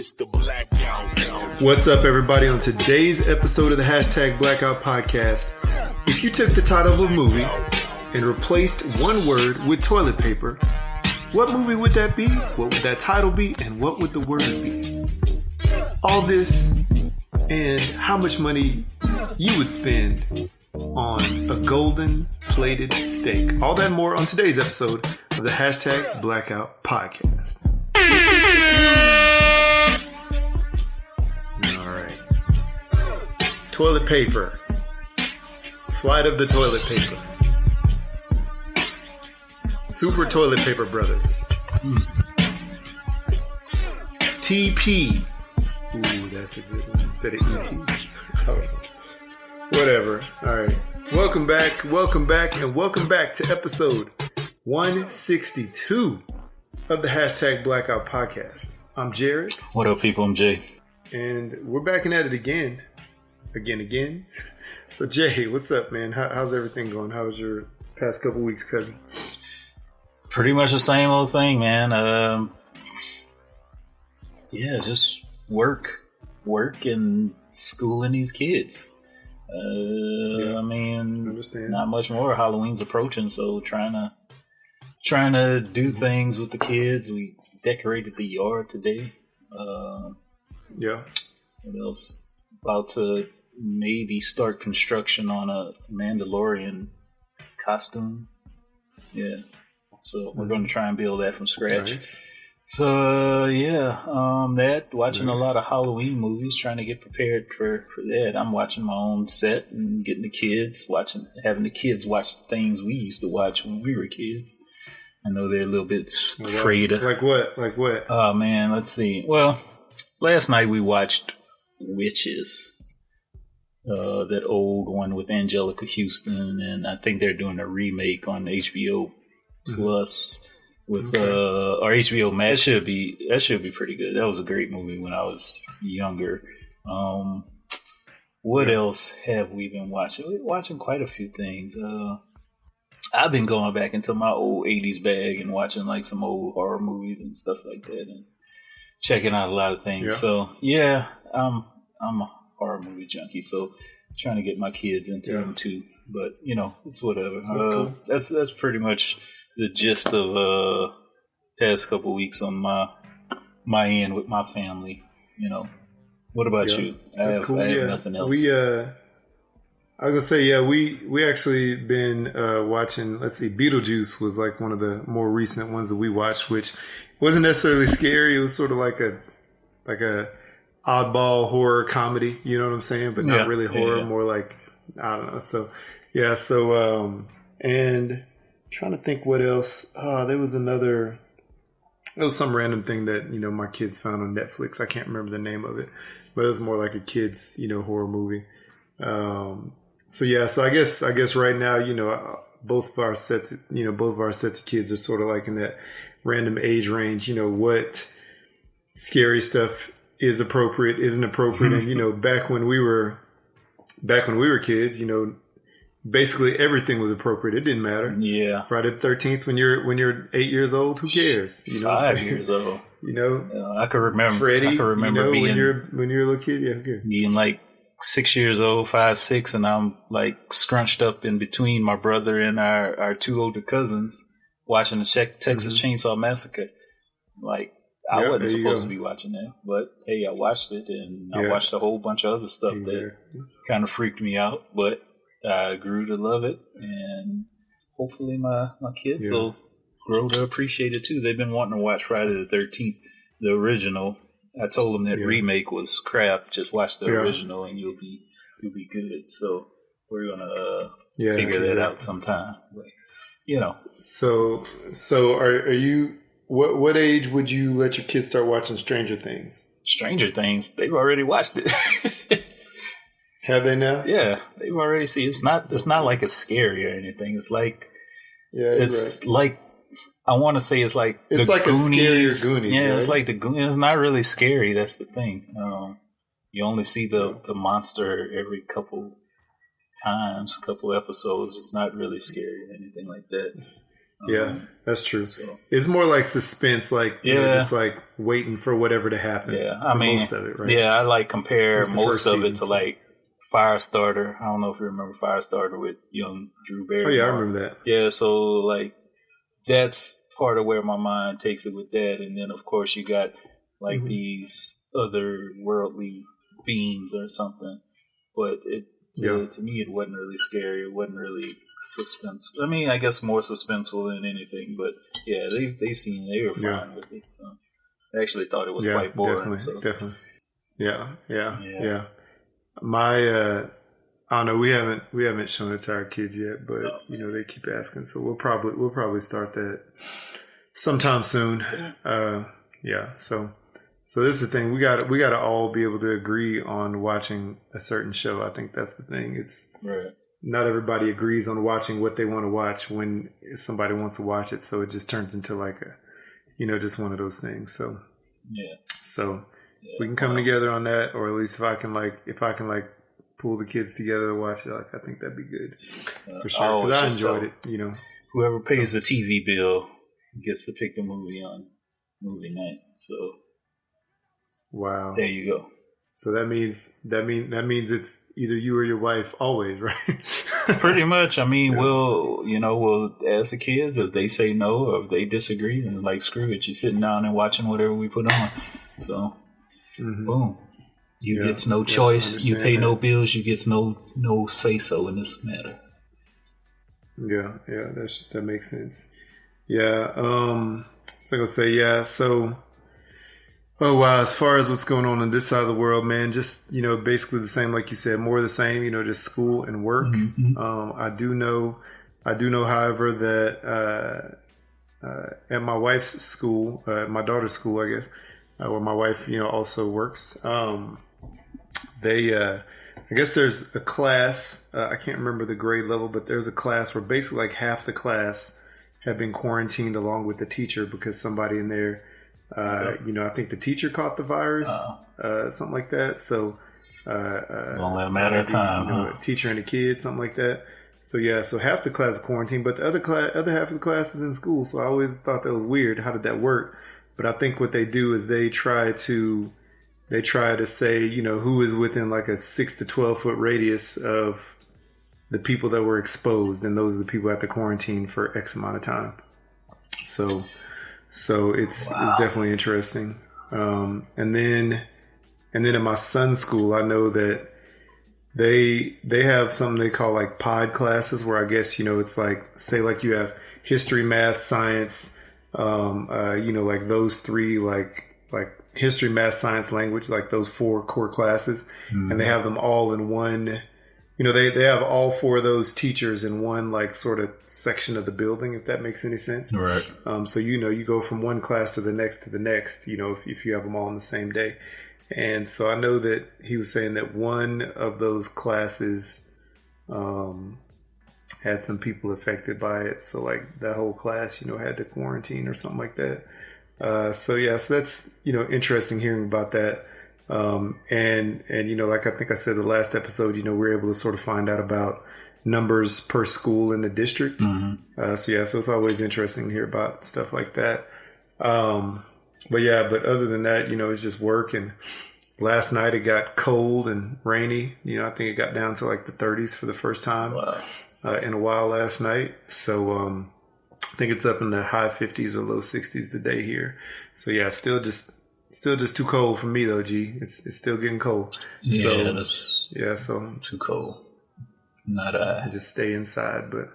It's the Blackout. What's up, everybody? On today's episode of the Hashtag Blackout Podcast, if you took the title of a movie and replaced one word with toilet paper, what movie would that be? What would that title be? And what would the word be? All this and how much money you would spend on a golden plated steak. All that and more on today's episode of the Hashtag Blackout Podcast. Alright. Toilet paper. Flight of the toilet paper. Super Toilet Paper Brothers. TP. Ooh, that's a good one. Instead of ET. Oh, whatever. Alright. Welcome back, and welcome back to episode 162 of the Hashtag Blackout Podcast. I'm Jared. What up, people? I'm Jay. And we're back at it again. Again. So, Jay, what's up, man? How's everything going? How was your past couple weeks, cousin? Pretty much the same old thing, man. Just work and schooling these kids. I mean, understand. Not much more. Halloween's approaching, so trying to do things with the kids. We decorated the yard today. Yeah. What else? About to maybe start construction on a Mandalorian costume. Yeah. So we're going to try and build that from scratch. Nice. So watching a lot of Halloween movies, trying to get prepared for that. I'm watching my own set and getting the kids having the kids watch the things we used to watch when we were kids. I know they're a little bit afraid of. Like what? Oh man, let's see. Well, last night we watched Witches. That old one with Angelica Houston, and I think they're doing a remake on HBO Plus with or HBO Max. That should be pretty good. That was a great movie when I was younger. What else have we been watching? We're watching quite a few things. I've been going back into my old 80s bag and watching like some old horror movies and stuff like that and checking out a lot of things. Yeah. So yeah, I'm a horror movie junkie, so trying to get my kids into them too. But it's whatever. That's cool. That's pretty much the gist of past couple weeks on my end with my family. What about you? I have nothing else. I was gonna say, we actually been watching. Let's see, Beetlejuice was like one of the more recent ones that we watched, which wasn't necessarily scary. It was sort of like a oddball horror comedy. You know what I'm saying? But not really horror. More like, I don't know. So and trying to think what else. There was some random thing that my kids found on Netflix. I can't remember the name of it, but it was more like a kids horror movie. So I guess right now, both of our sets of kids are sort of like in that random age range, what scary stuff is appropriate, isn't appropriate. And, back when we were kids, basically everything was appropriate. It didn't matter. Yeah. Friday the 13th, when you're 8 years old, who cares? 5 years old. I can remember Freddy, being, when you're a little kid, who cares? Being like 6 years old, 5, 6, and I'm like scrunched up in between my brother and our two older cousins watching the Texas Chainsaw Massacre. Like, I wasn't supposed to be watching that, but hey, I watched it, and I watched a whole bunch of other stuff that kind of freaked me out, but I grew to love it, and hopefully my kids will grow to appreciate it too. They've been wanting to watch Friday the 13th, the original. I told them that remake was crap. Just watch the original, and you'll be good. So we're gonna figure that out sometime. But, So are you? What age would you let your kids start watching Stranger Things? Stranger Things, they've already watched it. Have they now? Yeah, they've already seen. It's not like it's scary or anything. It's like like. I want to say it's like the like Goonies. A scarier Goonies. Yeah, right? It's like the Goonies. It's not really scary. That's the thing. You only see the monster every couple episodes. It's not really scary or anything like that. Yeah, that's true. So. It's more like suspense, like just like waiting for whatever to happen. Yeah, I mean, most of it, right? Yeah, I like compare most of it to so. like Firestarter. I don't know if you remember Firestarter with young Drew Barrymore. Oh yeah, I remember that. Yeah, so like that's part of where my mind takes it with that, and then of course you got like these other worldly beings or something, but to me it wasn't really scary. It wasn't really suspense. I mean, I guess more suspenseful than anything, but yeah, they were fine with it. So I actually thought it was quite boring. Definitely. Yeah. My I don't know. We haven't shown it to our kids yet, but they keep asking, so we'll probably start that sometime soon. So this is the thing. We got to all be able to agree on watching a certain show. I think that's the thing. It's not everybody agrees on watching what they want to watch when somebody wants to watch it. So it just turns into like just one of those things. So we can come together on that, or at least if I can pull the kids together to watch it, I think that'd be good for sure. Because I enjoyed it. Whoever pays the TV bill gets to pick the movie on movie night. So. Wow. There you go. So that means it's either you or your wife always, right? Pretty much. I mean, we'll ask the kids if they say no or if they disagree, and it's like, screw it, you're sitting down and watching whatever we put on. So, boom. You gets no choice. You pay no bills. You gets no say so in this matter. Yeah, that makes sense. Yeah. So I'm gonna say so. Oh, wow. As far as what's going on this side of the world, man, just, basically the same, like you said, more of the same, just school and work. I do know, however, that, at my wife's school, my daughter's school, I guess, where my wife, also works, I guess there's a class, I can't remember the grade level, but there's a class where basically like half the class have been quarantined along with the teacher because somebody in there, I think the teacher caught the virus, something like that. So, it's only a matter of time. A teacher and a kid, something like that. So so half the class is quarantined, but the other half of the class is in school. So I always thought that was weird. How did that work? But I think what they do is they try to say, who is within like a 6 to 12 foot radius of the people that were exposed, and those are the people who have to quarantine for X amount of time. So it's definitely interesting. And then at my son's school, I know that they have something they call like pod classes, where I guess, it's like, say like you have history, math, science, like those three, like history, math, science, language, like those 4 core classes, and they have them all in one. They have all 4 of those teachers in one like sort of section of the building, if that makes any sense. Right. So you go from one class to the next, if you have them all on the same day. And so I know that he was saying that one of those classes had some people affected by it. So like that whole class, had to quarantine or something like that. So that's, interesting hearing about that. And like I think I said the last episode, we're able to sort of find out about numbers per school in the district. So it's always interesting to hear about stuff like that. But other than that, it's just work. And last night it got cold and rainy. I think it got down to like the 30s for the first time in a while last night. So, I think it's up in the high 50s or low 60s today here. So still just too cold for me though, G. It's still getting cold. Yeah, so too cold. Not I. Just stay inside, but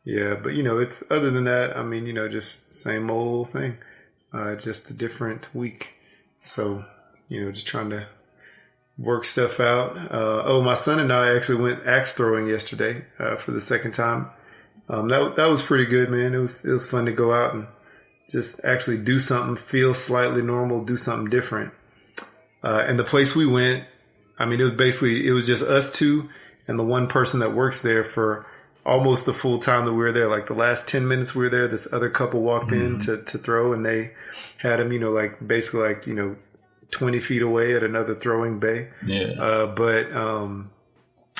it's other than that. I mean, just same old thing. Just a different week. So just trying to work stuff out. My son and I actually went axe throwing yesterday for the second time. That was pretty good, man. It was fun to go out and just actually do something, feel slightly normal, do something different. And the place we went, I mean, it was just us two and the one person that works there for almost the full time that we were there. Like the last 10 minutes we were there, this other couple walked in to throw, and they had him, basically 20 feet away at another throwing bay. Yeah. But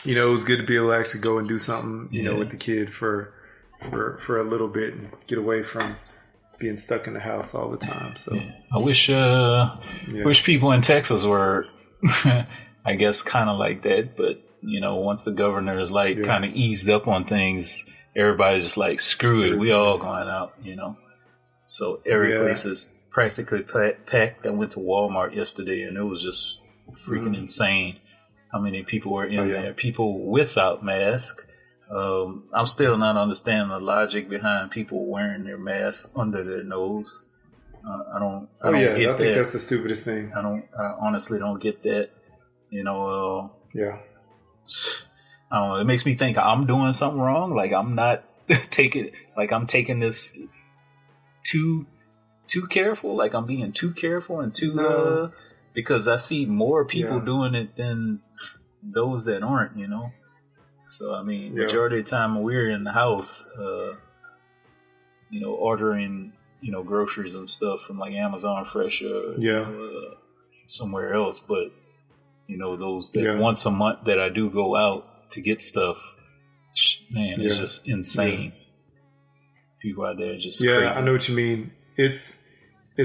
it was good to be able to actually go and do something, with the kid for for a little bit and get away from being stuck in the house all the time. So I wish people in Texas were, I guess, kind of like that. But once the governor is kind of eased up on things, everybody's just like, screw it, we all going out. So every place is practically packed. I went to Walmart yesterday, and it was just freaking insane how many people were in there. People without masks. I'm still not understanding the logic behind people wearing their masks under their nose. I don't get that. I think that's the stupidest thing. I honestly don't get that. I don't know. It makes me think I'm doing something wrong. Like I'm not I'm taking this too careful. Like I'm being too careful and too because I see more people doing it than those that aren't. So, majority of the time we're in the house, ordering, groceries and stuff from like Amazon Fresh or somewhere else. But, those that once a month that I do go out to get stuff, man, it's just insane. People out there just crazy. I know what you mean. It's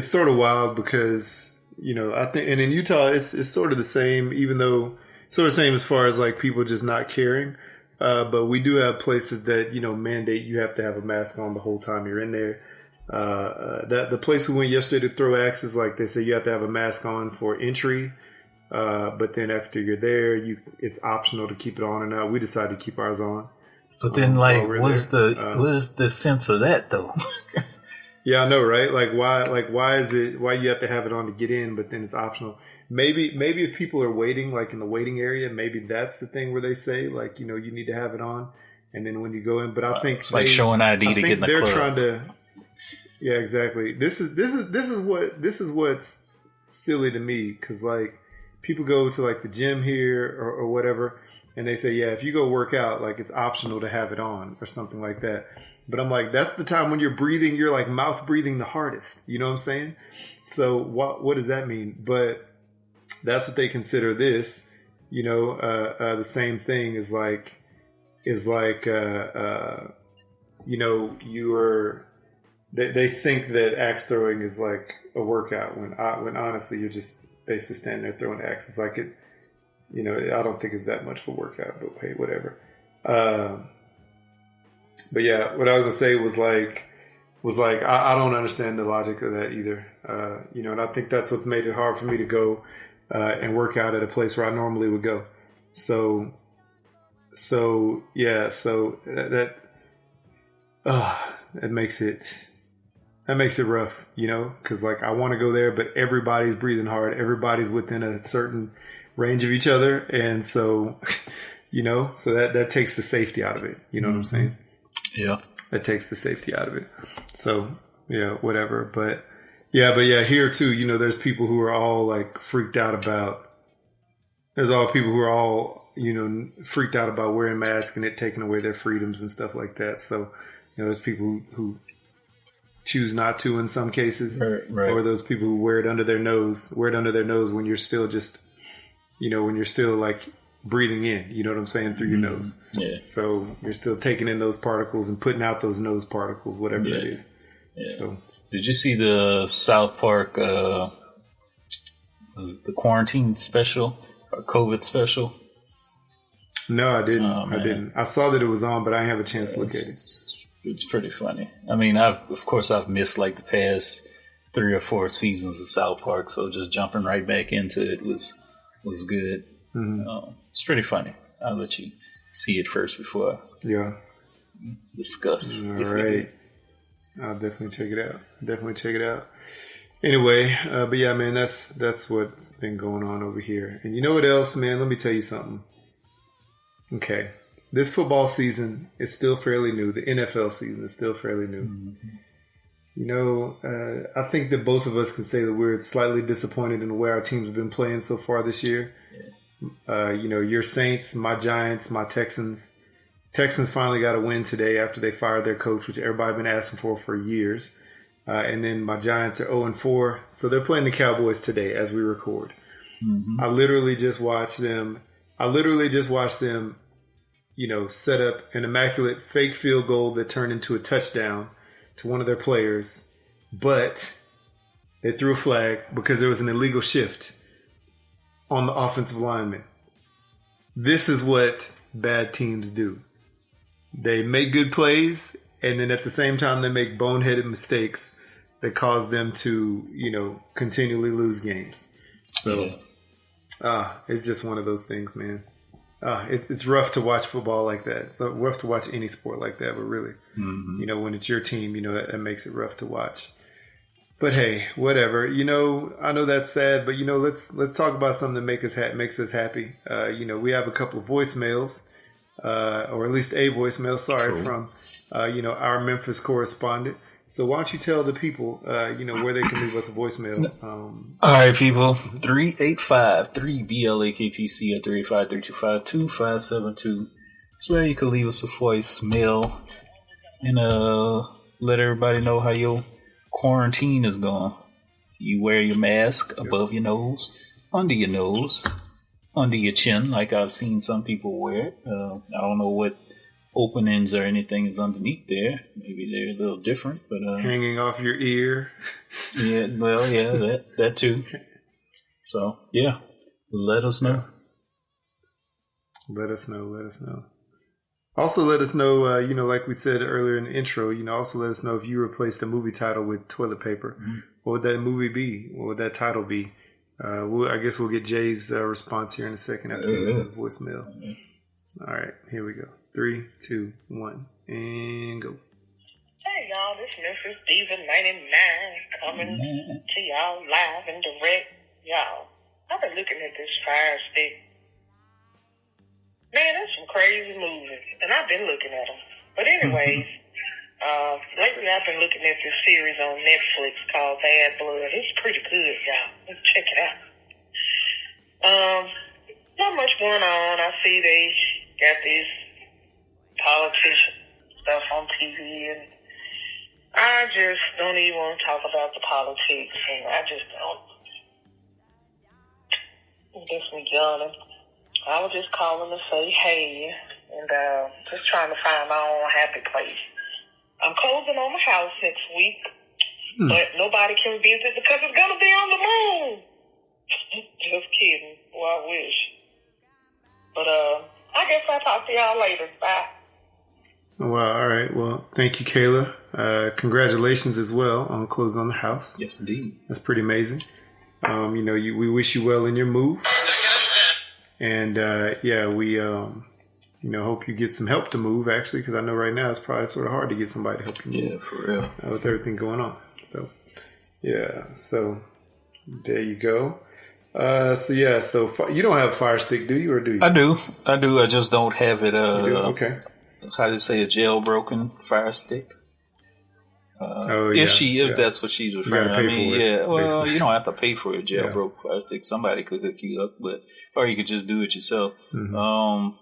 sort of wild because, I think, and in Utah, it's sort of the same, even though sort of the same as far as like people just not caring. But we do have places that, mandate you have to have a mask on the whole time you're in there. The place we went yesterday to throw axes, like they say you have to have a mask on for entry. But then after you're there, it's optional to keep it on or not. We decided to keep ours on. But then what is the sense of that though? Yeah, I know, right? Why you have to have it on to get in, but then it's optional. Maybe if people are waiting, like in the waiting area, maybe that's the thing where they say, like, you need to have it on, and then when you go in. But I think it's like showing ID to get in the club. They're trying to. Yeah, exactly. This is what's silly to me because like people go to like the gym here or whatever, and they say, if you go work out, like it's optional to have it on or something like that. But I'm like, that's the time when you're breathing, you're like mouth breathing the hardest. You know what I'm saying? So what does that mean? But that's what they consider this. The same thing is they think that axe throwing is like a workout when honestly you're just basically standing there throwing axes. Like it, I don't think it's that much of a workout, but hey, whatever. But yeah, what I was gonna say was like I don't understand the logic of that either. And I think that's what's made it hard for me to go and work out at a place where I normally would go. So that makes it rough, because like I want to go there, but everybody's breathing hard. Everybody's within a certain range of each other, and so so that takes the safety out of it. You know what I'm saying? Yeah, that takes the safety out of it. So whatever. But here too, there's people who are all like freaked out about. There's all people who are all freaked out about wearing masks and it taking away their freedoms and stuff like that. So there's people who choose not to in some cases, right. Or those people who wear it under their nose when you're still just, when you're still like breathing in, you know what I'm saying, through your nose. Yeah. So you're still taking in those particles and putting out those nose particles, whatever that is. Yeah. So, did you see the South Park, the quarantine special or COVID special? No, I didn't. I didn't. I saw that it was on, but I didn't have a chance to look at it. It's pretty funny. I mean, I've missed like the past 3 or 4 seasons of South Park, so just jumping right back into it was good. Mm-hmm. It's pretty funny. I'll let you see it first before I discuss. All right. I'll definitely check it out. Anyway, but yeah, man, that's what's been going on over here. And you know what else, man? Let me tell you something. Okay. This football season is still fairly new. The NFL season is still fairly new. Mm-hmm. I think that both of us can say that we're slightly disappointed in the way our teams have been playing so far this year. Yeah. Your Saints, my Giants, my Texans. Texans finally got a win today after they fired their coach, which everybody's been asking for years. And then my Giants are 0-4. So they're playing the Cowboys today as we record. Mm-hmm. I literally just watched them set up an immaculate fake field goal that turned into a touchdown to one of their players, but they threw a flag because there was an illegal shift on the offensive lineman. This is what bad teams do. They make good plays, and then at the same time, they make boneheaded mistakes that cause them to, continually lose games. So, it's just one of those things, man. It's rough to watch football like that. It's rough to watch any sport like that, but really, when it's your team, that makes it rough to watch. But hey, whatever. I know that's sad, but let's talk about something that makes us happy. We have a couple of voicemails, or at least a voicemail. Sorry, from our Memphis correspondent. So why don't you tell the people, where they can leave us a voicemail? All right, people. 385-3BLAKPC at 385-325-2572. That's where you can leave us a voicemail and let everybody know how your quarantine is going. You wear your mask above your nose, under your nose, under your chin, like I've seen some people wear it. I don't know what openings or anything is underneath there. Maybe they're a little different, but hanging off your ear. Yeah, well, yeah, that too. So yeah, let us know. Let us know. Also, let us know. Like we said earlier in the intro. Also let us know if you replaced the movie title with toilet paper. What would that movie be? What would that title be? I guess we'll get Jay's response here in a second after we listen to his voicemail. All right, here we go. 3, 2, 1, and go. Hey y'all, this Memphis Diva 99 coming to y'all live and direct. Y'all, I've been looking at this Fire Stick. Man, that's some crazy movies, and I've been looking at them. But anyways, lately I've been looking at this series on Netflix called Bad Blood. It's pretty good, y'all. Let's check it out. Not much going on. I see they got this politician stuff on TV, and I just don't even want to talk about the politics, and I just don't. It gets me yawning. I was just calling to say hey, and just trying to find my own happy place. I'm closing on my house next week, but nobody can visit because it's gonna be on the moon. Just kidding. Well, I wish. But I guess I'll talk to y'all later. Bye. Well, all right. Well, thank you, Kayla. Congratulations as well on closing on the house. Yes, indeed. That's pretty amazing. We wish you well in your move. And we hope you get some help to move, actually, because I know right now it's probably sort of hard to get somebody to help you move. Yeah, for real. With everything going on. So, yeah. So, there you go. So you don't have a Fire Stick, do you, or do you? I do. I just don't have it. You do? Okay. How do you say, a jailbroken Fire Stick? If that's what she's referring to. You don't have to pay for a jailbroken Fire Stick. Somebody could hook you up, or you could just do it yourself. Like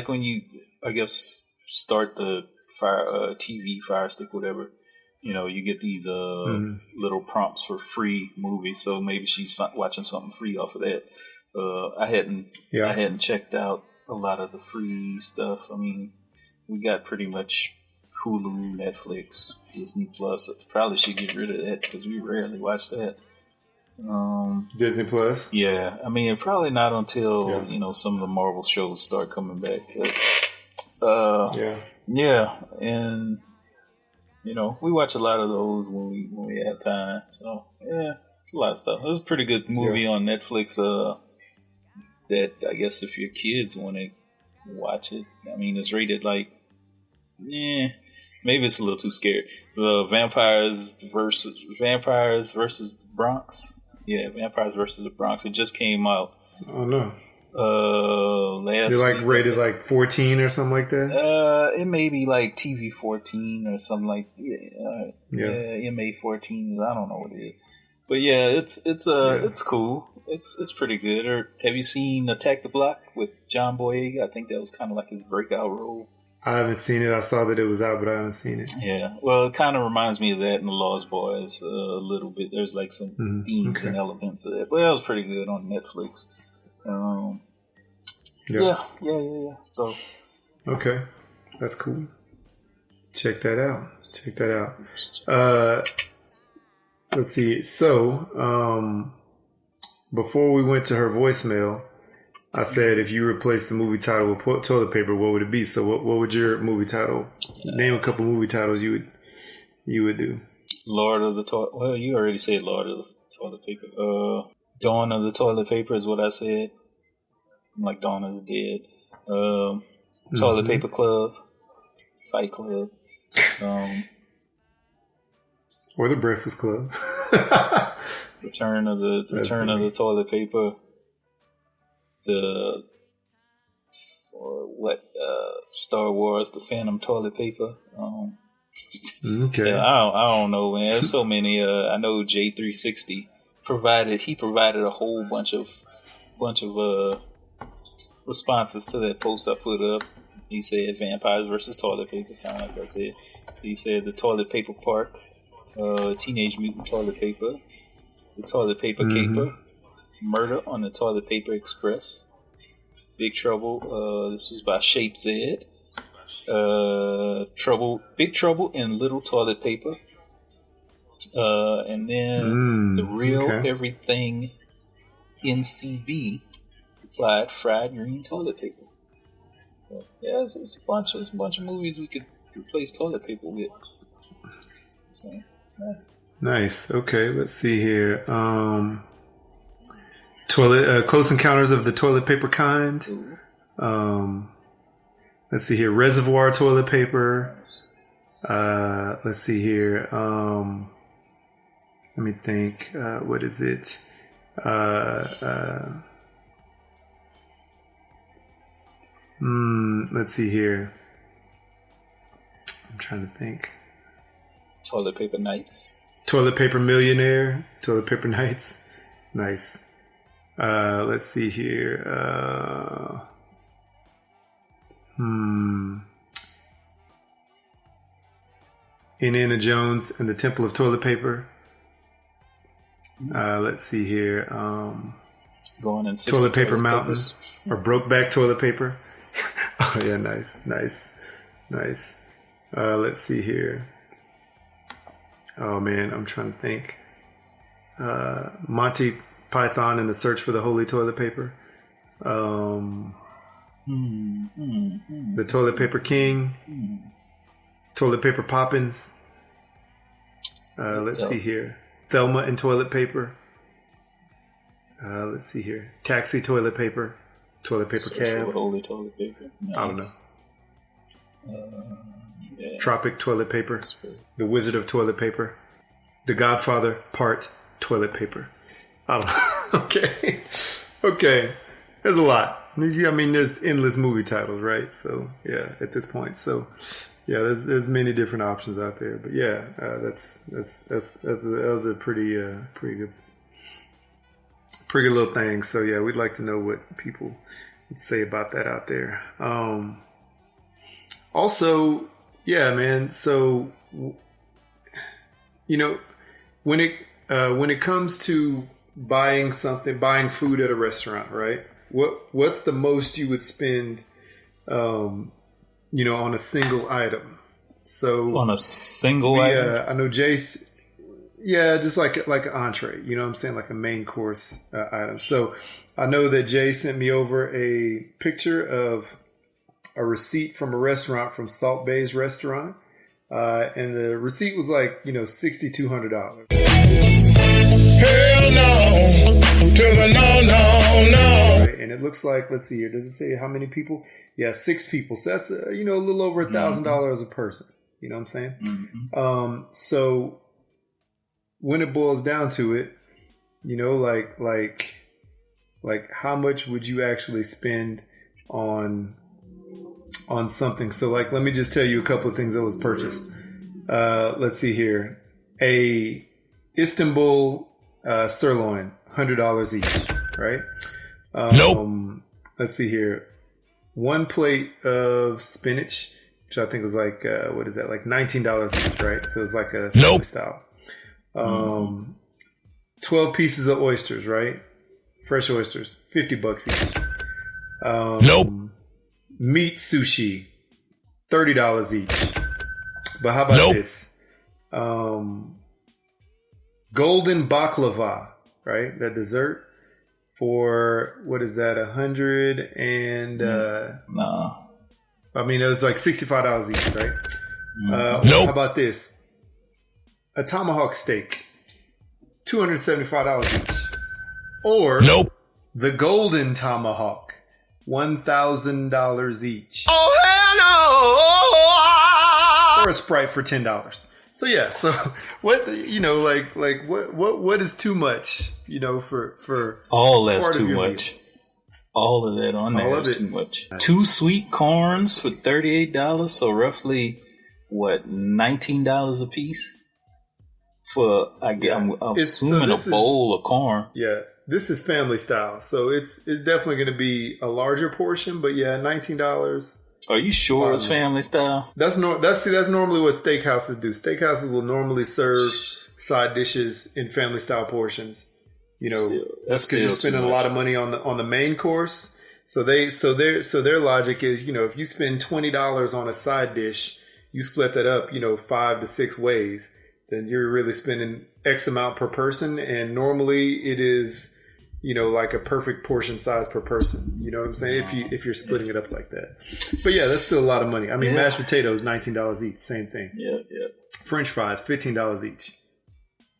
when you, I guess, start the TV Fire Stick, whatever. You get these little prompts for free movies. So maybe she's watching something free off of that. I hadn't checked out a lot of the free stuff. I mean, we got pretty much Hulu, Netflix, Disney Plus. Probably should get rid of that because we rarely watch that. Disney Plus? Yeah. I mean, probably not until, some of the Marvel shows start coming back. But, yeah. And, we watch a lot of those when we have time. So, yeah, it's a lot of stuff. It was a pretty good movie on Netflix that I guess if your kids want to watch it, I mean, it's rated like, maybe it's a little too scary. Vampires versus the Bronx. Yeah, Vampires versus the Bronx. It just came out. Oh no. Last They're week, rated like 14 or something like that. It may be like TV 14 or something like MA 14. I don't know what it is, but yeah, it's cool. It's pretty good. Or have you seen Attack the Block with John Boyega? I think that was kind of like his breakout role. I haven't seen it. I saw that it was out, but I haven't seen it. Yeah, well, it kind of reminds me of that in The Lost Boys a little bit. There's like some themes and elements of that. But that was pretty good on Netflix. Yeah. So okay, that's cool. Check that out. Let's see. So, before we went to her voicemail, I said if you replace the movie title with toilet paper, what would it be? So, what would your movie title? Name a couple movie titles you would do. Lord of the Toilet. Well, you already said Lord of the Toilet Paper. Dawn of the Toilet Paper is what I said. Like Dawn of the Dead. Toilet Paper Club. Fight Club. Or the Breakfast Club. Return of the Toilet Paper. Star Wars, the Phantom Toilet Paper. Okay. Yeah, I don't know, man. There's so many. I know J360 provided a whole bunch of responses to that post I put up. He said vampires versus toilet paper, kind of like I said. He said the toilet paper park, Teenage Mutant Toilet Paper, the toilet paper caper, murder on the Toilet Paper Express, Big Trouble. This was by Shape Z. Big Trouble in Little Toilet Paper, and then the Real Everything NCB applied fried green toilet paper. So, yeah, it's a bunch of movies we could replace toilet paper with. So, yeah. Nice. Okay, let's see here. Close Encounters of the Toilet Paper Kind. Let's see here. Reservoir toilet paper. Let's see here. Let me think. What is it? Let's see here. I'm trying to think. Toilet Paper Nights. Toilet Paper Millionaire. Toilet Paper Nights. Nice. Let's see here. Indiana Jones and the Temple of Toilet Paper. Let's see here. Going in Toilet Paper Mountain or Brokeback Toilet Paper. Oh yeah, nice. Let's see here. Oh man, I'm trying to think. Monty Python and the Search for the Holy Toilet Paper. The Toilet Paper King. Toilet Paper Poppins. Let's see here. Thelma and Toilet Paper. Let's see here. Taxi Toilet Paper. Toilet Paper Cab. Holy Toilet Paper. Nice. I don't know. Tropic Toilet Paper. The Wizard of Toilet Paper. The Godfather Part Toilet Paper. I don't know. Okay. There's a lot. I mean, there's endless movie titles, right? So yeah, at this point, so yeah, there's many different options out there. But yeah, that was a pretty good little thing. So yeah, we'd like to know what people would say about that out there. Also, yeah, man. So when it comes to buying food at a restaurant, right? What's the most you would spend, on a single item? So on a single item? Yeah, I know Jace. Yeah, just like an entree. You know what I'm saying? Like a main course item. So I know that Jay sent me over a picture of a receipt from a restaurant from Salt Bay's restaurant. And the receipt was like, $6,200. Hell no, to the no. Right, and it looks like, let's see here. Does it say how many people? Yeah, 6 people. So that's, a little over $1,000 a person. You know what I'm saying? Mm-hmm. So when it boils down to it, like how much would you actually spend on something? So like, let me just tell you a couple of things that was purchased. Let's see here. A Istanbul sirloin, $100 each, right? Nope. Let's see here. 1 plate of spinach, which I think was like, what is that? Like $19 each, right? So it's like a family style. 12 pieces of oysters, right? Fresh oysters, $50 each. Nope. Meat sushi, $30 each. But how about this? Golden baklava, right? That dessert for, what is that? 100 and No. I mean, it was like $65 each, right? Nope. How about this? A tomahawk steak, $275 each. Or Nope. the golden tomahawk, $1,000 each. Oh, hell no! Or a Sprite for $10. So yeah, so what, you know, like what is too much, you know, for All that's part of too your much. All of that on All there of is it. too much. 2 sweet corns for $38, so roughly what, $19 a piece for I'm assuming a bowl of corn. Yeah, this is family style, so it's definitely going to be a larger portion. But yeah, $19. Are you sure it's family style? That's normally what steakhouses do. Steakhouses will normally serve side dishes in family style portions. You know, just because you're spending a lot of money on the main course. So their logic is, you know, if you spend $20 on a side dish, you split that up, you know, 5 to 6 ways, then you're really spending X amount per person. And normally it is, you know, like a perfect portion size per person. You know what I'm saying? If you're splitting it up like that. But yeah, that's still a lot of money. I mean, mashed potatoes, $19 each, same thing. Yeah. French fries, $15 each.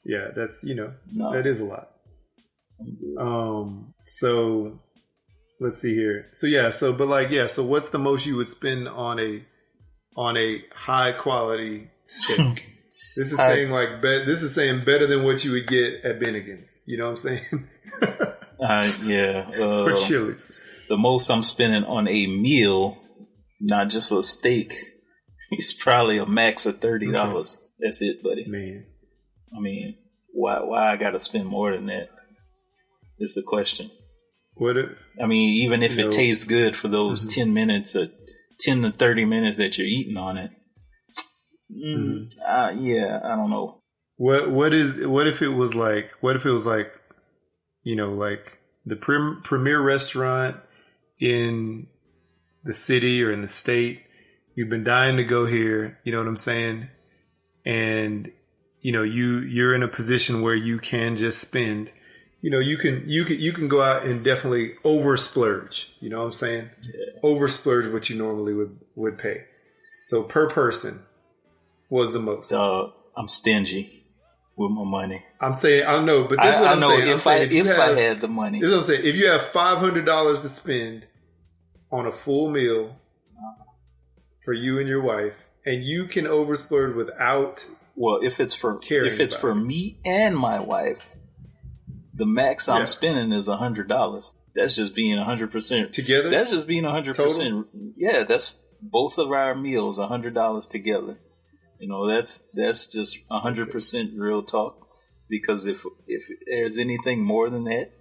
Yeah, that's, you know, that is a lot. So let's see here. So what's the most you would spend on a high quality steak? This is saying better than what you would get at Bennigan's. You know what I'm saying? Or Chili's. The most I'm spending on a meal, not just a steak, is probably a max of $30. Okay. That's it, buddy. Man, I mean, why I got to spend more than that? Is the question. I mean, even if it tastes good for those 10 minutes or 10 to 30 minutes that you're eating on it. I don't know. What if it was like, you know, like the premier restaurant in the city or in the state, you've been dying to go here, you know what I'm saying? And, you know, you're in a position where you can just spend, you know, you can go out and definitely over splurge, you know what I'm saying? Yeah. Over splurge what you normally would pay. So per person was the most. I'm stingy with my money. I'm saying, I know, but this is what I'm saying. If I had the money. This is what I'm saying. If you have $500 to spend on a full meal for you and your wife, and you can over splurge without if it's for me and my wife, the max I'm spending is $100. That's just being 100% together. That's just being 100%. Yeah, that's both of our meals, $100 together. You know, that's just 100% real talk. Because if there's anything more than that,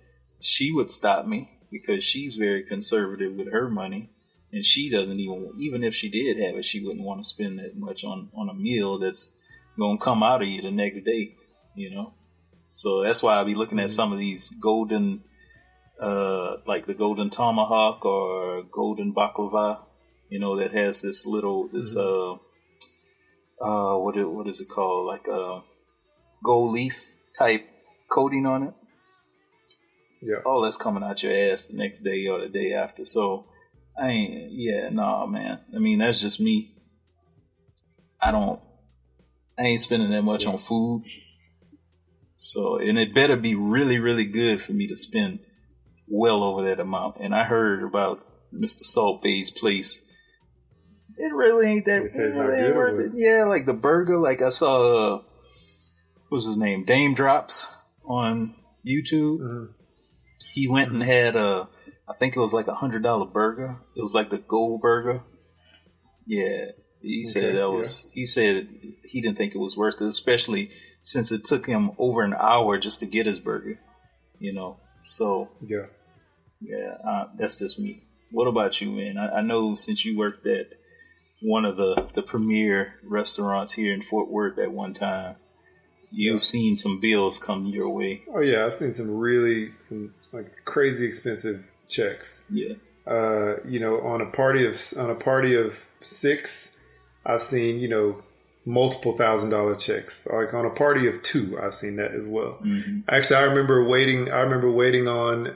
she would stop me because she's very conservative with her money, and she doesn't even if she did have it, she wouldn't want to spend that much on a meal that's gonna come out of you the next day. You know. So that's why I'll be looking at some of these golden, like the golden tomahawk or golden baklava, you know, that has this little, what is it called? Like a gold leaf type coating on it. Yeah. Oh, that's coming out your ass the next day or the day after. So man. I mean, that's just me. I ain't spending that much on food. So, and it better be really, really good for me to spend well over that amount. And I heard about Mr. Salt Bay's place. It really ain't that. It really ain't worth it. Yeah, like the burger. Like I saw, what's his name? Dame Drops on YouTube. Mm-hmm. He went and had I think it was like $100 burger. It was like the gold burger. Yeah, he said that was. He said he didn't think it was worth it, especially since it took him over an hour just to get his burger, you know. So that's just me. What about you, man? I know since you worked at one of the premier restaurants here in Fort Worth at one time, you've seen some bills come your way. Oh yeah, I've seen some like crazy expensive checks. Yeah. On a party of 6, I've seen, multiple $1,000 checks. Like on a party of 2, I've seen that as well. Mm-hmm. Actually, I remember waiting on,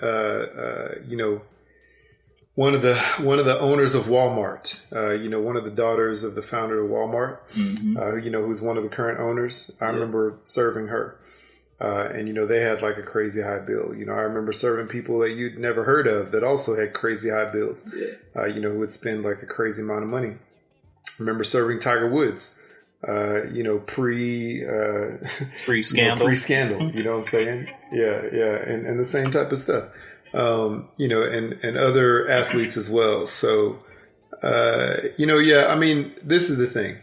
one of the owners of Walmart, one of the daughters of the founder of Walmart, who's one of the current owners. I remember serving her. And they had like a crazy high bill. I remember serving people that you'd never heard of that also had crazy high bills, who would spend like a crazy amount of money. I remember serving Tiger Woods, pre scandal, you know what I'm saying? Yeah. And the same type of stuff, and other athletes as well. So, this is the thing.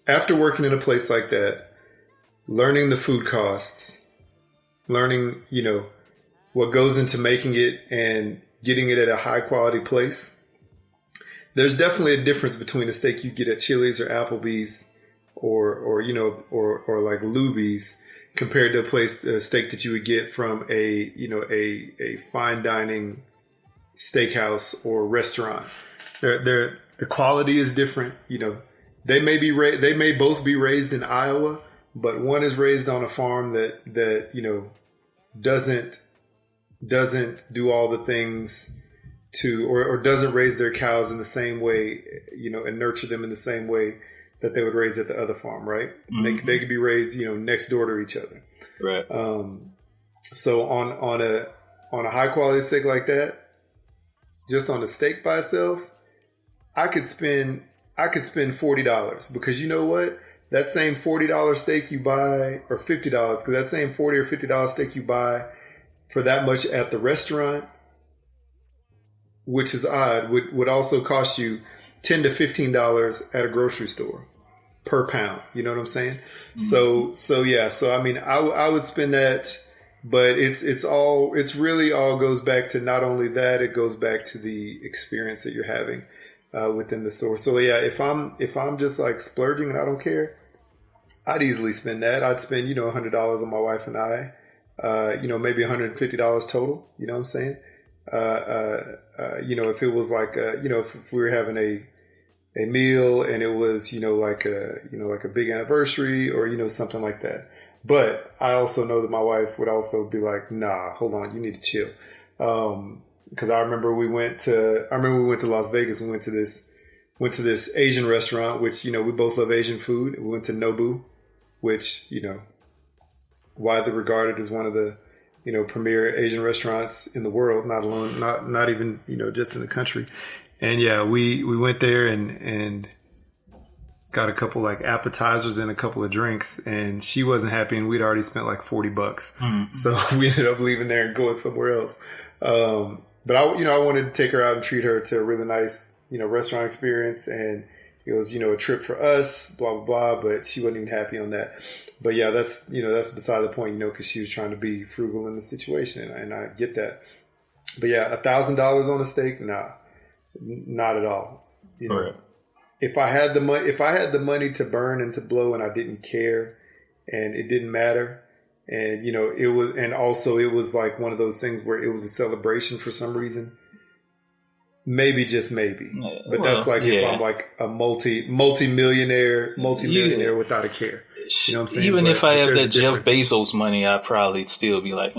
After working in a place like that, learning the food costs, learning, what goes into making it and getting it at a high quality place. There's definitely a difference between a steak you get at Chili's or Applebee's or like Luby's compared to a steak that you would get from a fine dining steakhouse or restaurant. The quality is different. They may both be raised in Iowa, but one is raised on a farm that doesn't do all the things to, or doesn't raise their cows in the same way, and nurture them in the same way that they would raise at the other farm, right? Mm-hmm. They could be raised, next door to each other. Right. So on a high quality steak like that, just on the steak by itself, I could spend $40 because you know what? That same $40 steak you buy, or $50, because that same $40 or $50 steak you buy for that much at the restaurant, which is odd, would also cost you $10 to $15 at a grocery store per pound. You know what I'm saying? Mm-hmm. So I mean, I would spend that, but it's really all goes back to not only that, it goes back to the experience that you're having within the store. So yeah, if I'm just like splurging and I don't care, I'd easily spend that. I'd spend, $100 on my wife and I, maybe $150 total, you know what I'm saying? If it was like, if we were having a meal and it was, like a big anniversary or, something like that. But I also know that my wife would also be like, nah, hold on, you need to chill. Because I remember we went to Las Vegas and went to this Asian restaurant, which, we both love Asian food. We went to Nobu, which, widely regarded as one of the, premier Asian restaurants in the world, not even, just in the country. And yeah, we went there and got a couple like appetizers and a couple of drinks, and she wasn't happy, and we'd already spent like $40. Mm-hmm. So we ended up leaving there and going somewhere else. But I wanted to take her out and treat her to a really nice, restaurant experience. And it was, a trip for us, blah, blah, blah. But she wasn't even happy on that. But yeah, that's beside the point, because she was trying to be frugal in the situation. And I get that. But yeah, $1,000 on a steak? Nah, not at all. Right. If I had the money to burn and to blow and I didn't care and it didn't matter, and it was like one of those things where it was a celebration for some reason, maybe, just maybe. But that's like if I'm like a multi-millionaire without a care. You know what I'm saying? Even if I have that Jeff Bezos money, I'd probably still be like,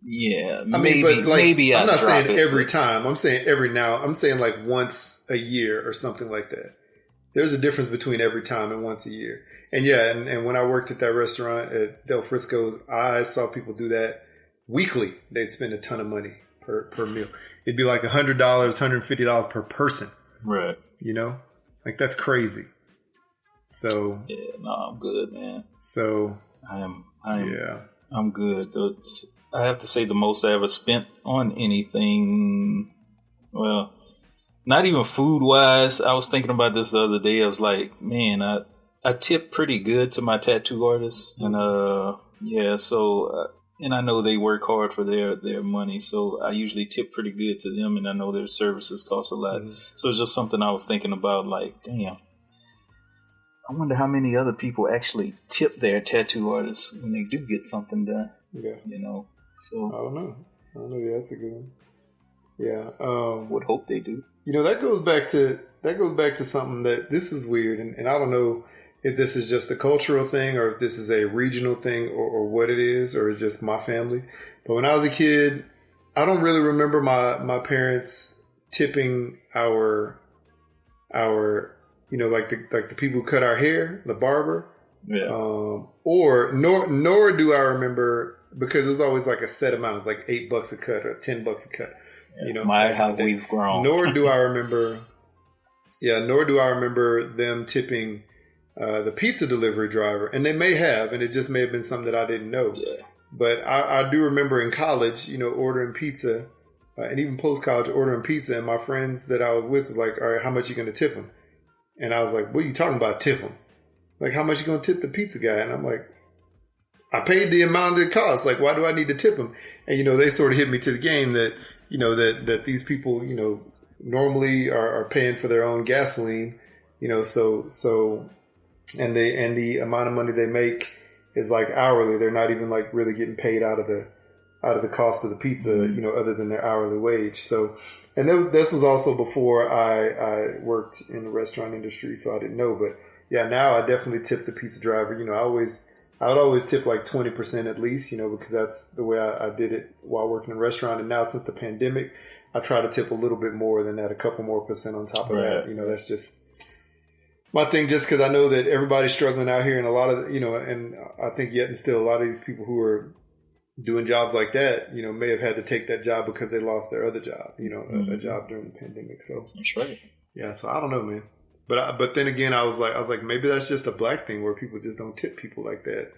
yeah, maybe I'm not saying every time. I'm saying every now. I'm saying like once a year or something like that. There's a difference between every time and once a year. And yeah, and when I worked at that restaurant at Del Frisco's, I saw people do that weekly. They'd spend a ton of money per meal. It'd be like $100, $150 per person. Right. Like that's crazy. So yeah, no, I'm good, man. So I'm good. I have to say the most I ever spent on anything, well, not even food wise. I was thinking about this the other day. I was like, man, I tip pretty good to my tattoo artists. And and I know they work hard for their money. So I usually tip pretty good to them, and I know their services cost a lot. Mm-hmm. So it's just something I was thinking about, like, damn, I wonder how many other people actually tip their tattoo artists when they do get something done. Yeah. So I don't know. Yeah, that's a good one. Yeah. Would hope they do. That goes back to something that this is weird, and I don't know if this is just a cultural thing or if this is a regional thing or what it is, or it's just my family. But when I was a kid, I don't really remember my parents tipping our like the people who cut our hair, the barber. Yeah. Nor do I remember, because it was always like a set amount. It's like $8 a cut or $10 a cut. How we've grown. Nor do I remember them tipping the pizza delivery driver, and they may have, and it just may have been something that I didn't know. Yeah. But I do remember in college, ordering pizza, and even post college ordering pizza, and my friends that I was with was like, "All right, how much you going to tip them?" And I was like, "What are you talking about, tip them? Like, how much you going to tip the pizza guy?" And I'm like, "I paid the amount it costs. Like, why do I need to tip him?" And they sort of hit me to the game that that these people normally are paying for their own gasoline, so and the amount of money they make is like hourly. They're not even like really getting paid out of the cost of the pizza, other than their hourly wage. So, and this was also before I worked in the restaurant industry, so I didn't know. But yeah, now I definitely tip the pizza driver. I would always tip like 20% at least, because that's the way I did it while working in a restaurant. And now since the pandemic, I try to tip a little bit more than that, a couple more percent on top of that. That's just my thing, just because I know that everybody's struggling out here, and a lot of, and I think yet and still a lot of these people who are doing jobs like that, may have had to take that job because they lost their other job, a job during the pandemic. So that's right. Yeah. So I don't know, man. But then again, I was like, maybe that's just a black thing where people just don't tip people like that.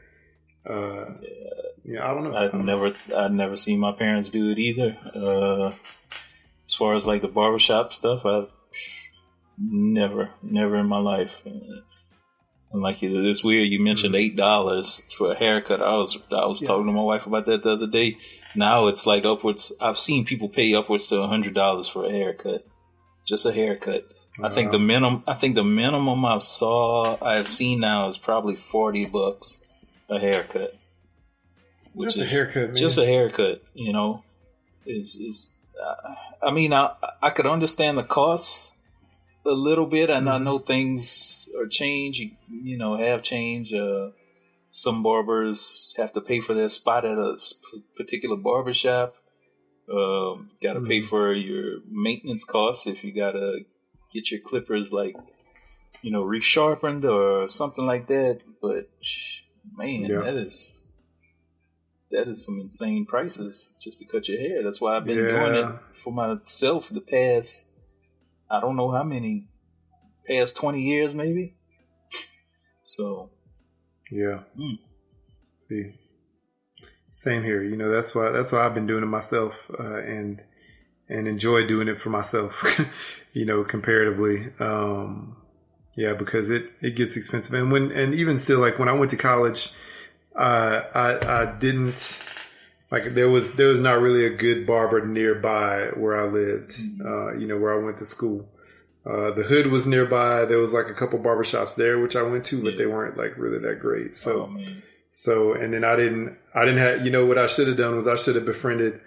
I don't know. I've never seen my parents do it either. As far as like the barbershop stuff, I've never in my life. And like it's weird. You mentioned $8 for a haircut. I was talking to my wife about that the other day. Now it's like upwards. I've seen people pay upwards to $100 for a haircut, just a haircut. I think the minimum I've seen now is probably $40 a haircut. Just a haircut, man. Just a haircut, I could understand the costs a little bit, and I know things are have changed. Some barbers have to pay for their spot at a particular barbershop. Got to pay for your maintenance costs if you got to get your clippers resharpened or something like that. But man, that is some insane prices just to cut your hair. That's why I've been doing it for myself the past, I don't know how many, past 20 years maybe. So yeah. See, same here. That's why I've been doing it myself, and enjoy doing it for myself, comparatively. Because it gets expensive. And even still, like when I went to college, I didn't, like, there was not really a good barber nearby where I lived, where I went to school. The hood was nearby. There was like a couple barbershops there, which I went to, but they weren't like really that great. So, and then I didn't have, what I should have done was I should have befriended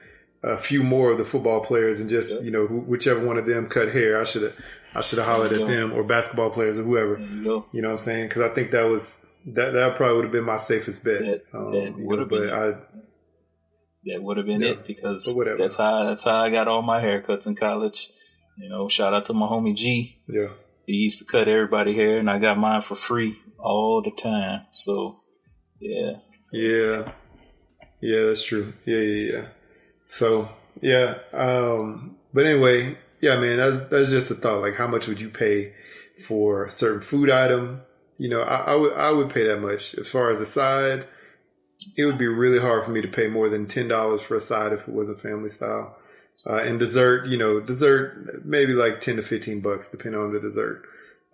a few more of the football players and just, whichever one of them cut hair, I should have hollered at them, or basketball players or whoever, you know what I'm saying? Cause I think that probably would have been my safest bet. That would have been it, because that's how I got all my haircuts in college. Shout out to my homie G. Yeah. He used to cut everybody's hair, and I got mine for free all the time. So, yeah. Yeah. Yeah, that's true. Yeah. So, yeah. But anyway, yeah, man, that's just a thought. Like, how much would you pay for a certain food item? I would pay that much. As far as a side, it would be really hard for me to pay more than $10 for a side if it was a family style. And dessert, maybe like $10 to $15, depending on the dessert.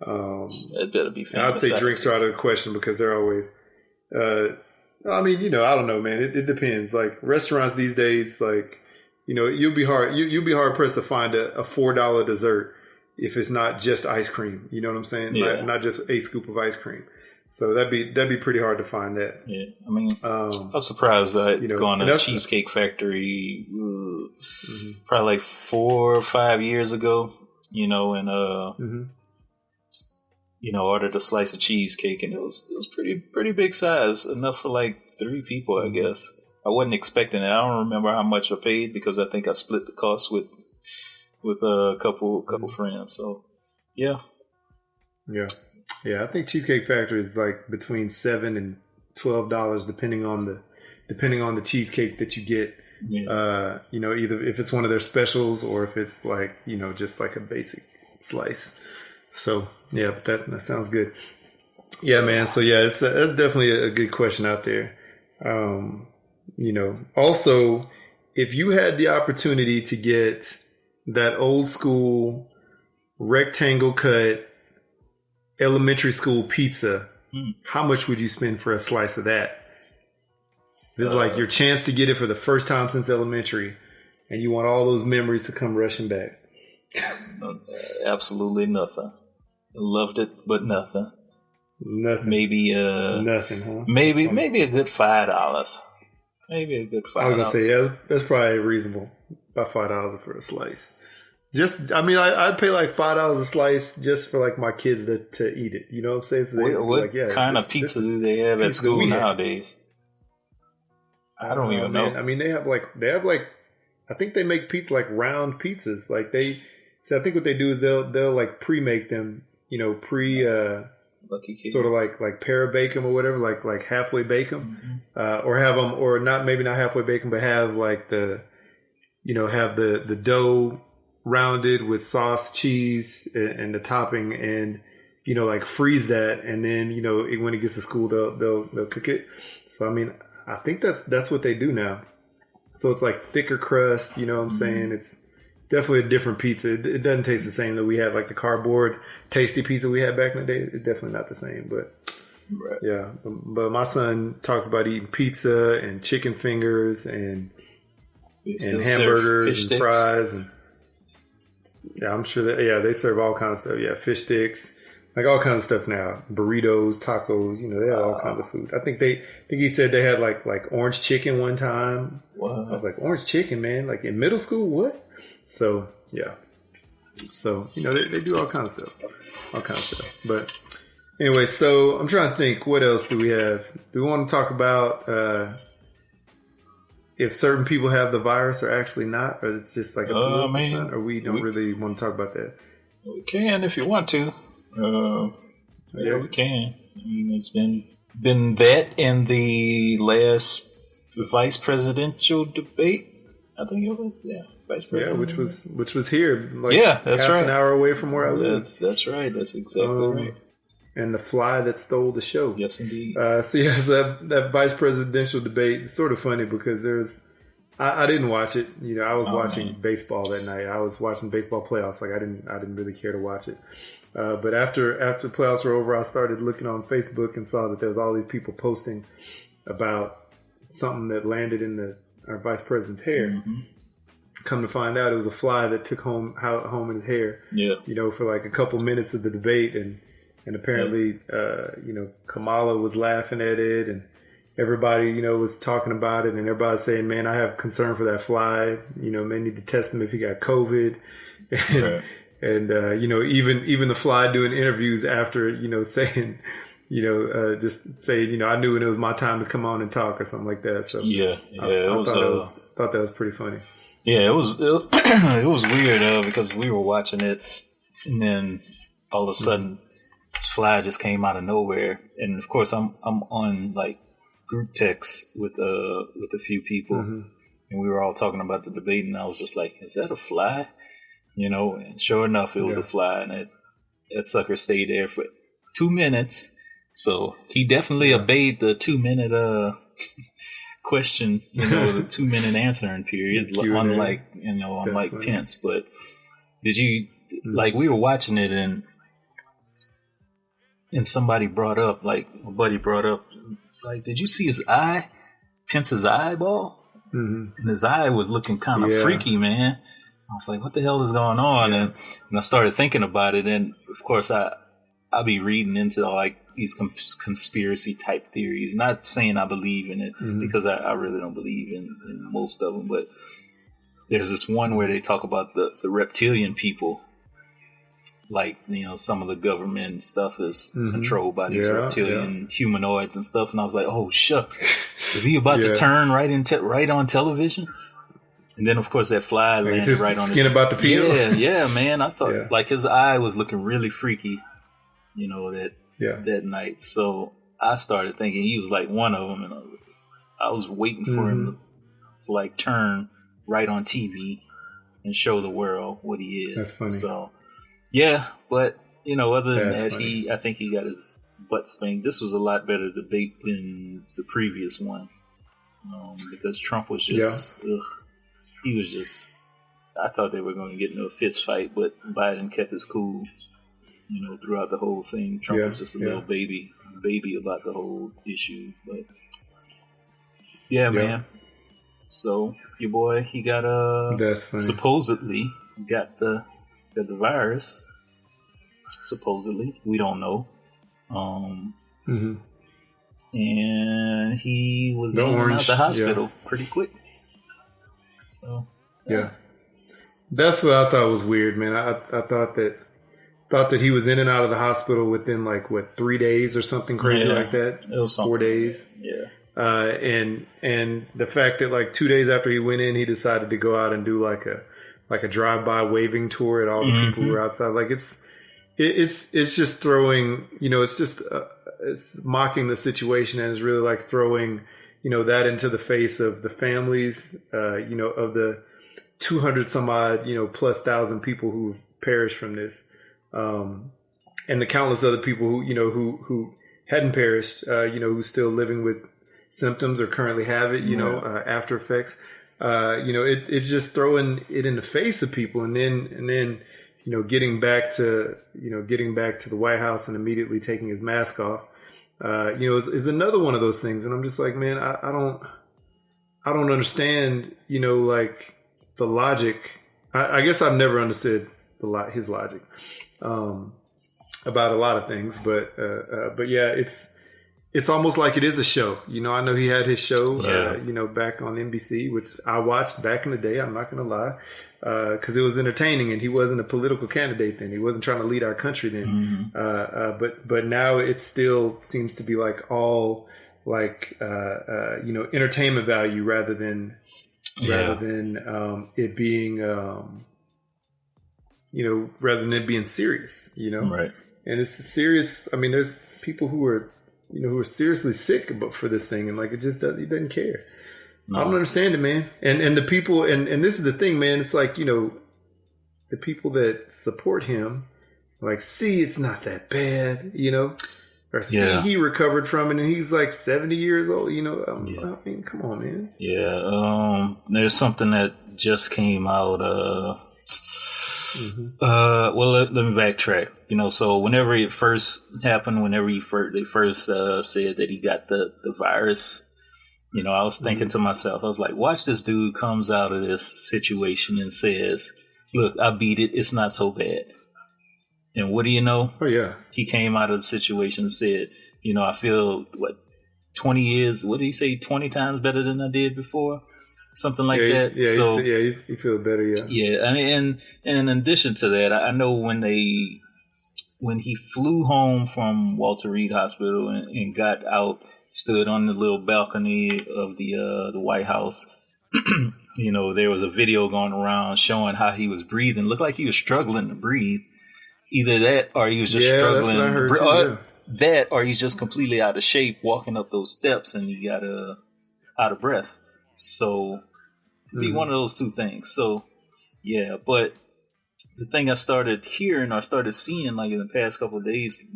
It better be family. I'd say drinks are out of the question because they're always, I don't know, man. It depends. Like restaurants these days, like, you'll be hard pressed to find a $4 dessert if it's not just ice cream. You know what I'm saying? Yeah. Not just a scoop of ice cream. So that'd be pretty hard to find that. Yeah, I was surprised that going to Cheesecake Factory. probably like 4 or 5 years ago, and ordered a slice of cheesecake, and it was pretty big size, enough for like 3 people, I guess. I wasn't expecting it. I don't remember how much I paid because I think I split the cost with a couple friends. So yeah. I think Cheesecake Factory is like between $7 and $12 depending on the cheesecake that you get. Yeah. Either if it's one of their specials or if it's like just like a basic slice. So yeah, but that sounds good. Yeah, man. So yeah, that's definitely a good question out there. Also, if you had the opportunity to get that old school rectangle cut elementary school pizza, how much would you spend for a slice of that? This is like your chance to get it for the first time since elementary, and you want all those memories to come rushing back. Absolutely nothing. Loved it, but nothing. Nothing. Maybe nothing, huh? Maybe a good $5. Maybe a good $5. I was gonna say, yeah, that's probably reasonable. About $5 for a slice. I'd pay like $5 a slice just for like my kids to eat it. You know what I'm saying? So what kind of pizza do they have at school nowadays? I don't even know. I mean, they have like I think they make pizza like round pizzas. Like I think what they do is they'll like pre-make them, Lucky kids. Sort of like para-bake them or whatever, like halfway bake them, or have them, or maybe not halfway bake them, but have like have the dough rounded with sauce, cheese, and the topping, and like freeze that, and then when it gets to school they'll cook it. So I mean, I think that's what they do now. So it's like thicker crust, you know what I'm saying? It's definitely a different pizza. It doesn't taste the same that we had, like the cardboard tasty pizza we had back in the day. It's definitely not the same, but right. Yeah. But my son talks about eating pizza and chicken fingers and hamburgers and fries, and yeah, I'm sure that they serve all kinds of stuff. Yeah, fish sticks, like all kinds of stuff now. Burritos, tacos, they have all kinds of food. I think he said they had like orange chicken one time. Wow. I was like, orange chicken, man, like in middle school, what? So yeah. So, they do all kinds of stuff. But anyway, so I'm trying to think, what else do we have? Do we want to talk about if certain people have the virus or actually not, or it's just like a political stunt, or we don't really want to talk about that? We can if you want to. Yeah, we can. I mean, it's been that in the last vice presidential debate. I think it was, vice president. Yeah, which was here. Like that's half right. An hour away from where I live. That's right. That's exactly right. And the fly that stole the show. Yes, indeed. So that vice presidential debate is sort of funny because I didn't watch it. I was watching baseball that night. I was watching baseball playoffs. Like I didn't really care to watch it. But after playoffs were over, I started looking on Facebook and saw that there was all these people posting about something that landed in our vice president's hair. Mm-hmm. Come to find out, it was a fly that took home in his hair. Yeah. For like a couple minutes of the debate, and apparently, Kamala was laughing at it, and everybody, was talking about it, and everybody saying, "Man, I have concern for that fly. May need to test him if he got COVID." And, right. And even the fly doing interviews after, saying, just saying, I knew when it was my time to come on and talk or something like that. So I thought that was pretty funny. Yeah, it was it was weird because we were watching it, and then all of a sudden, this fly just came out of nowhere, and of course I'm on like group text with a few people, and we were all talking about the debate, and I was just like, "Is that a fly?" And sure enough, it was a fly, and that sucker stayed there for 2 minutes. So he definitely obeyed the 2-minute question, the 2-minute answering period, unlike Pence. But did you like, we were watching it and somebody brought up, like my buddy brought up, it's like, did you see his eye? Pence's eyeball? Mm-hmm. And his eye was looking kind of freaky, man. I was like, what the hell is going on? And I started thinking about it, and of course I'll be reading into like these conspiracy type theories. Not saying I believe in it, because I really don't believe in most of them, but there's this one where they talk about the reptilian people. Like, some of the government stuff is controlled by these reptilian humanoids and stuff. And I was like, oh, shucks. Is he about to turn right on television? And then, of course, that fly landed right on his skin about to peel. Yeah, man. I thought like his eye was looking really freaky, that night. So I started thinking he was like one of them. And I was waiting for him to like turn right on TV and show the world what he is. That's funny. So, yeah, but other than that, I think he got his butt spanked. This was a lot better debate than the previous one, because Trump was just, he was just. I thought they were going to get into a fist fight, but Biden kept his cool, throughout the whole thing. Trump was just a little baby about the whole issue, but man. So your boy, he got supposedly got the virus. Supposedly, we don't know. And he was in and out the hospital pretty quick. So that's what I thought was weird, man. I thought that he was in and out of the hospital within 3 days or something crazy like that. It was 4 days. Yeah. And the fact that 2 days after he went in, he decided to go out and do like a drive-by waving tour at all the people who were outside. It's just throwing, it's mocking the situation, and it's really throwing, that into the face of the families, of the 200 some odd, plus thousand people who've perished from this. And the countless other people who hadn't perished, who's still living with symptoms or currently have it, after effects. It's just throwing it in the face of people, and then getting back to the White House and immediately taking his mask off, is another one of those things. And I'm just like, man, I don't understand, the logic. I guess I've never understood his logic, about a lot of things, but yeah, it's almost like it is a show. I know he had his show, back on NBC, which I watched back in the day. I'm not going to lie, because it was entertaining, and he wasn't a political candidate then. He wasn't trying to lead our country then. But now it still seems to be all entertainment value rather than it being rather than it being serious. Right. And it's serious. I mean, there's people who are seriously sick but for this thing, and he doesn't care. No. I don't understand it, man. And the people, and this is the thing, man, it's the people that support him, see, it's not that bad, or see, he recovered from it, and he's 70 years old, I mean, come on, man. Yeah. There's something that just came out, well, let me backtrack. So whenever it first happened, they first said that he got the virus, I was thinking to myself, I was like, watch this dude comes out of this situation and says, look, I beat it. It's not so bad. And what do you know? Oh, yeah. He came out of the situation and said, I feel, 20 years, what did he say, 20 times better than I did before? Something like that. Yeah, so, he feels better, yeah. Yeah, and in addition to that, I know when he flew home from Walter Reed Hospital and got out, stood on the little balcony of the White House, there was a video going around showing how he was breathing. Looked like he was struggling to breathe. Either that or he was just struggling. That's what I heard too, that or he's just completely out of shape walking up those steps and he got out of breath. So it could be one of those two things. So yeah, but the thing I started hearing or started seeing in the past couple of days,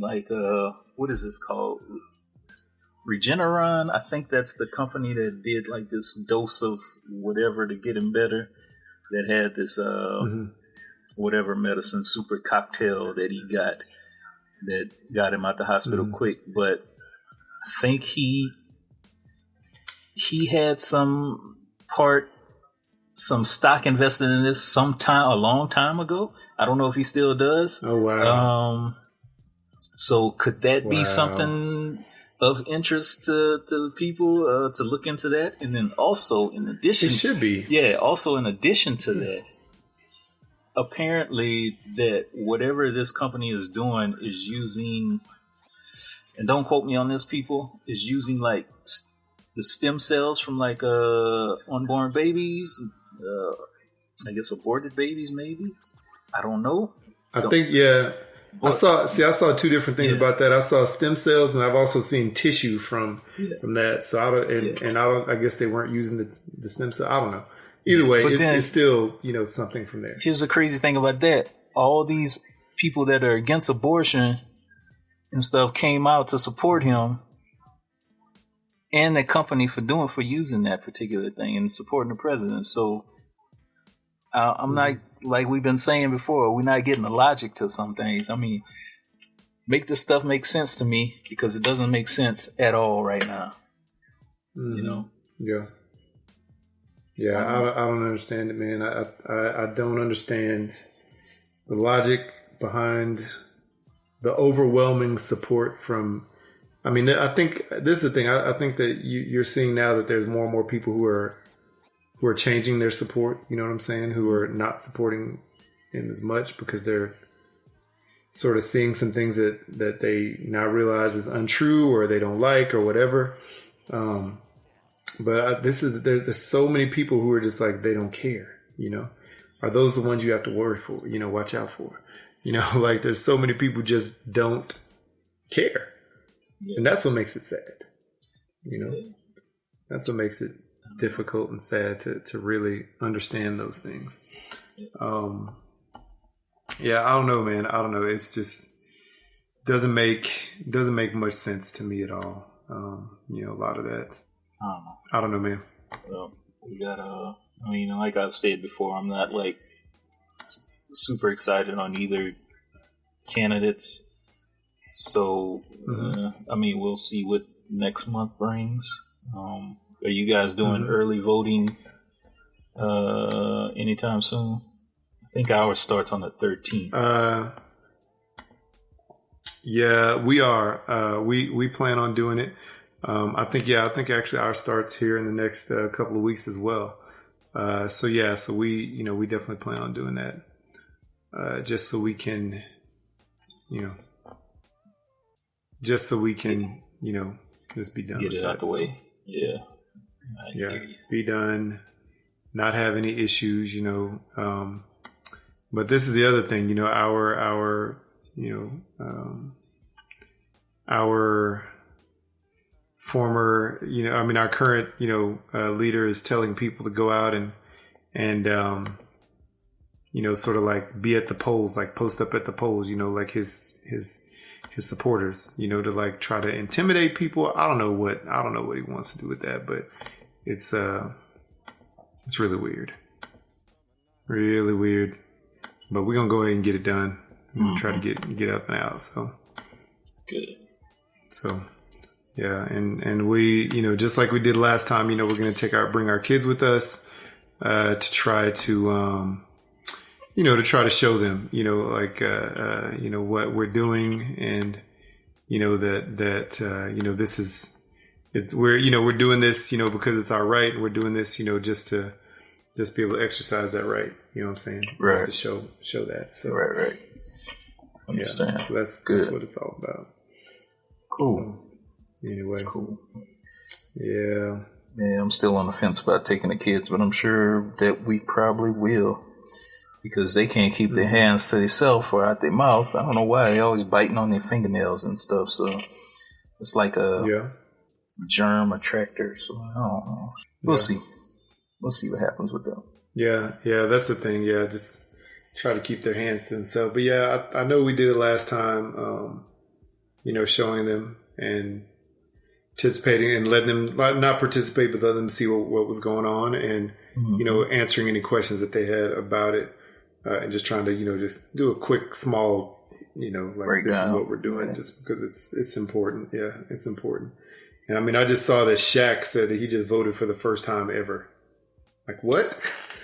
what is this called? Regeneron, I think that's the company that did this dose of whatever to get him better. That had this whatever medicine super cocktail that he got that got him out the hospital quick. But I think he had some stock invested in this a long time ago. I don't know if he still does. Oh wow! So could that be something of interest to the people to look into that. And then also, in addition, it should be. Yeah, also in addition to that, apparently that whatever this company is doing is using, and don't quote me on this, people, is using like the stem cells from like unborn babies, I guess aborted babies, maybe. I don't know. I think, yeah. I saw two different things about that. I saw stem cells, and I've also seen tissue from that. So I guess they weren't using the stem cell. I don't know. Either way, it's still, something from there. Here's the crazy thing about that. All these people that are against abortion and stuff came out to support him and the company for using that particular thing and supporting the president. So I'm not, like we've been saying before, we're not getting the logic to some things. I mean, make this stuff make sense to me, because it doesn't make sense at all right now. Yeah. Yeah, I don't understand it, man. I don't understand the logic behind the overwhelming support from. I mean, I think this is the thing. I think that you're seeing now that there's more and more people who are changing their support. You know what I'm saying? Who are not supporting him as much because they're sort of seeing some things that they now realize is untrue or they don't like or whatever. But there's so many people who are just like, they don't care, Are those the ones you have to worry for, watch out for? Like there's so many people just don't care. Yeah. And that's what makes it sad, That's what makes it difficult and sad to really understand those things. Yeah, I don't know, man. I don't know. It's just doesn't make much sense to me at all. A lot of that. I don't know, man. Well, we got I mean, like I've said before, I'm not like super excited on either candidates. So, I mean, we'll see what next month brings. Are you guys doing early voting anytime soon? I think ours starts on the 13th. Yeah, we are. We plan on doing it. I think actually ours starts here in the next couple of weeks as well. So we definitely plan on doing that. Just so we can just be done. Get it out the way. Yeah. Be done. Not have any issues, but this is the other thing, our former, our current, leader is telling people to go out and sort of like be at the polls, like post up at the polls, like his supporters, to like try to intimidate people. I don't know what he wants to do with that, but it's really weird. Really weird. But we're going to go ahead and get it done. We're going to try to get up and out. So good. So, yeah. And we, just like we did last time, we're going to bring our kids with us, to try to, to try to show them, what we're doing, and, that this is, we're doing this, because it's our right. And we're doing this, just to be able to exercise that right. You know what I'm saying? Right. Just to show that. So, right. Understand. Yeah, so that's what it's all about. Cool. So, anyway. Cool. Yeah. Yeah, I'm still on the fence about taking the kids, but I'm sure that we probably will, because they can't keep their hands to themselves or out their mouth. I don't know why. They're always biting on their fingernails and stuff. So it's like a germ attractor. So I don't know. We'll see. We'll see what happens with them. Yeah, that's the thing. Yeah, just try to keep their hands to themselves. But yeah, I know we did it last time, showing them and participating and letting them not participate, but let them see what was going on, and, answering any questions that they had about it, and just trying to, just do a quick, small, this is what we're doing, just because it's important. Yeah, it's important. And I mean, I just saw that Shaq said that he just voted for the first time ever. Like, what?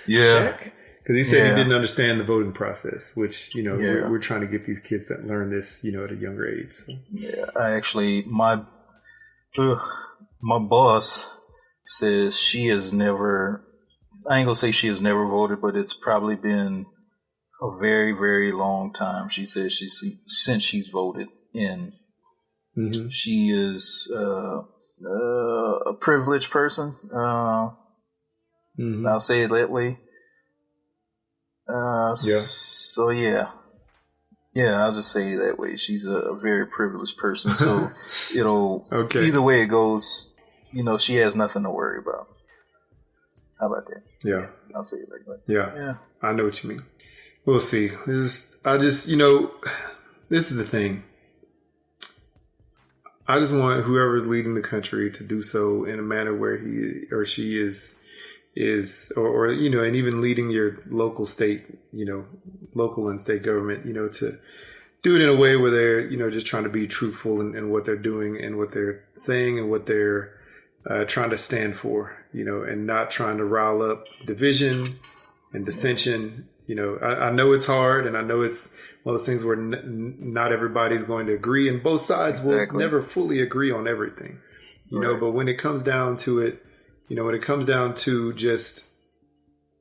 Yeah. Because he said he didn't understand the voting process, which, we're trying to get these kids that learn this, at a younger age. So. Yeah, I actually, my My boss says she has never, I ain't gonna say she has never voted, but it's probably been a very, very long time. She says since she's voted in. Mm-hmm. She is a privileged person. I'll say it that way. So yeah, I'll just say it that way. She's a very privileged person. So either way it goes, she has nothing to worry about. How about that? Yeah, I'll say it like that. Yeah, I know what you mean. We'll see. This is the thing. I just want whoever's leading the country to do so in a manner where he or she is, and even leading your local and state government, to do it in a way where they're, just trying to be truthful in what they're doing and what they're saying and what they're trying to stand for, and not trying to rile up division and dissension. I know it's hard, and I know it's one of those things where not everybody's going to agree, and both sides will never fully agree on everything, but when it comes down to it, when it comes down to just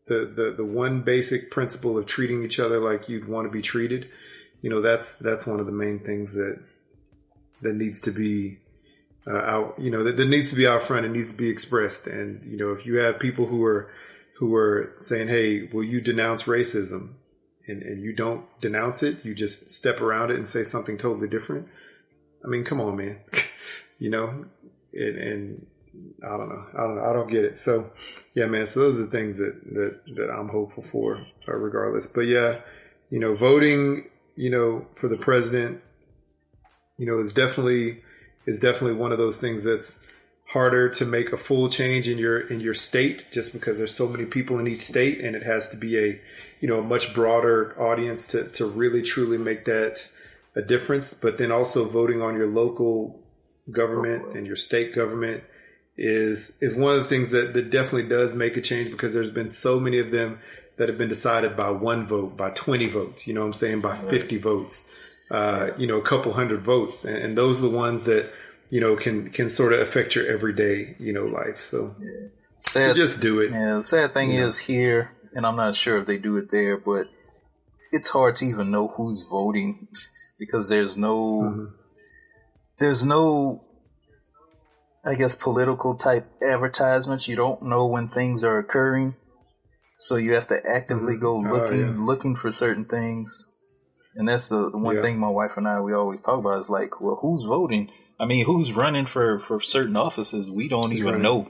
the one basic principle of treating each other like you'd want to be treated, that's one of the main things that needs to be out, that needs to be out front and needs to be expressed. And, if you have people who are saying, hey, will you denounce racism? And you don't denounce it, you just step around it and say something totally different. I mean, come on, man. And I don't know. I don't get it. So, yeah, man. So those are the things that I'm hopeful for, regardless. But yeah, voting, for the president, is definitely one of those things that's harder to make a full change in your state, just because there's so many people in each state, and it has to be a much broader audience to really truly make that a difference. But then also voting on your local government and your state government is one of the things that definitely does make a change, because there's been so many of them that have been decided by one vote, by 20 votes, by 50 votes, a couple hundred votes. And those are the ones that, can sort of affect your everyday, life. So, so just do it. Yeah, the sad thing is here, and I'm not sure if they do it there, but it's hard to even know who's voting, because there's no, I guess, political type advertisements. You don't know when things are occurring, so you have to actively go looking for certain things. And that's the one thing my wife and we always talk about is like, well, who's voting? I mean, who's running for certain offices? We don't even know.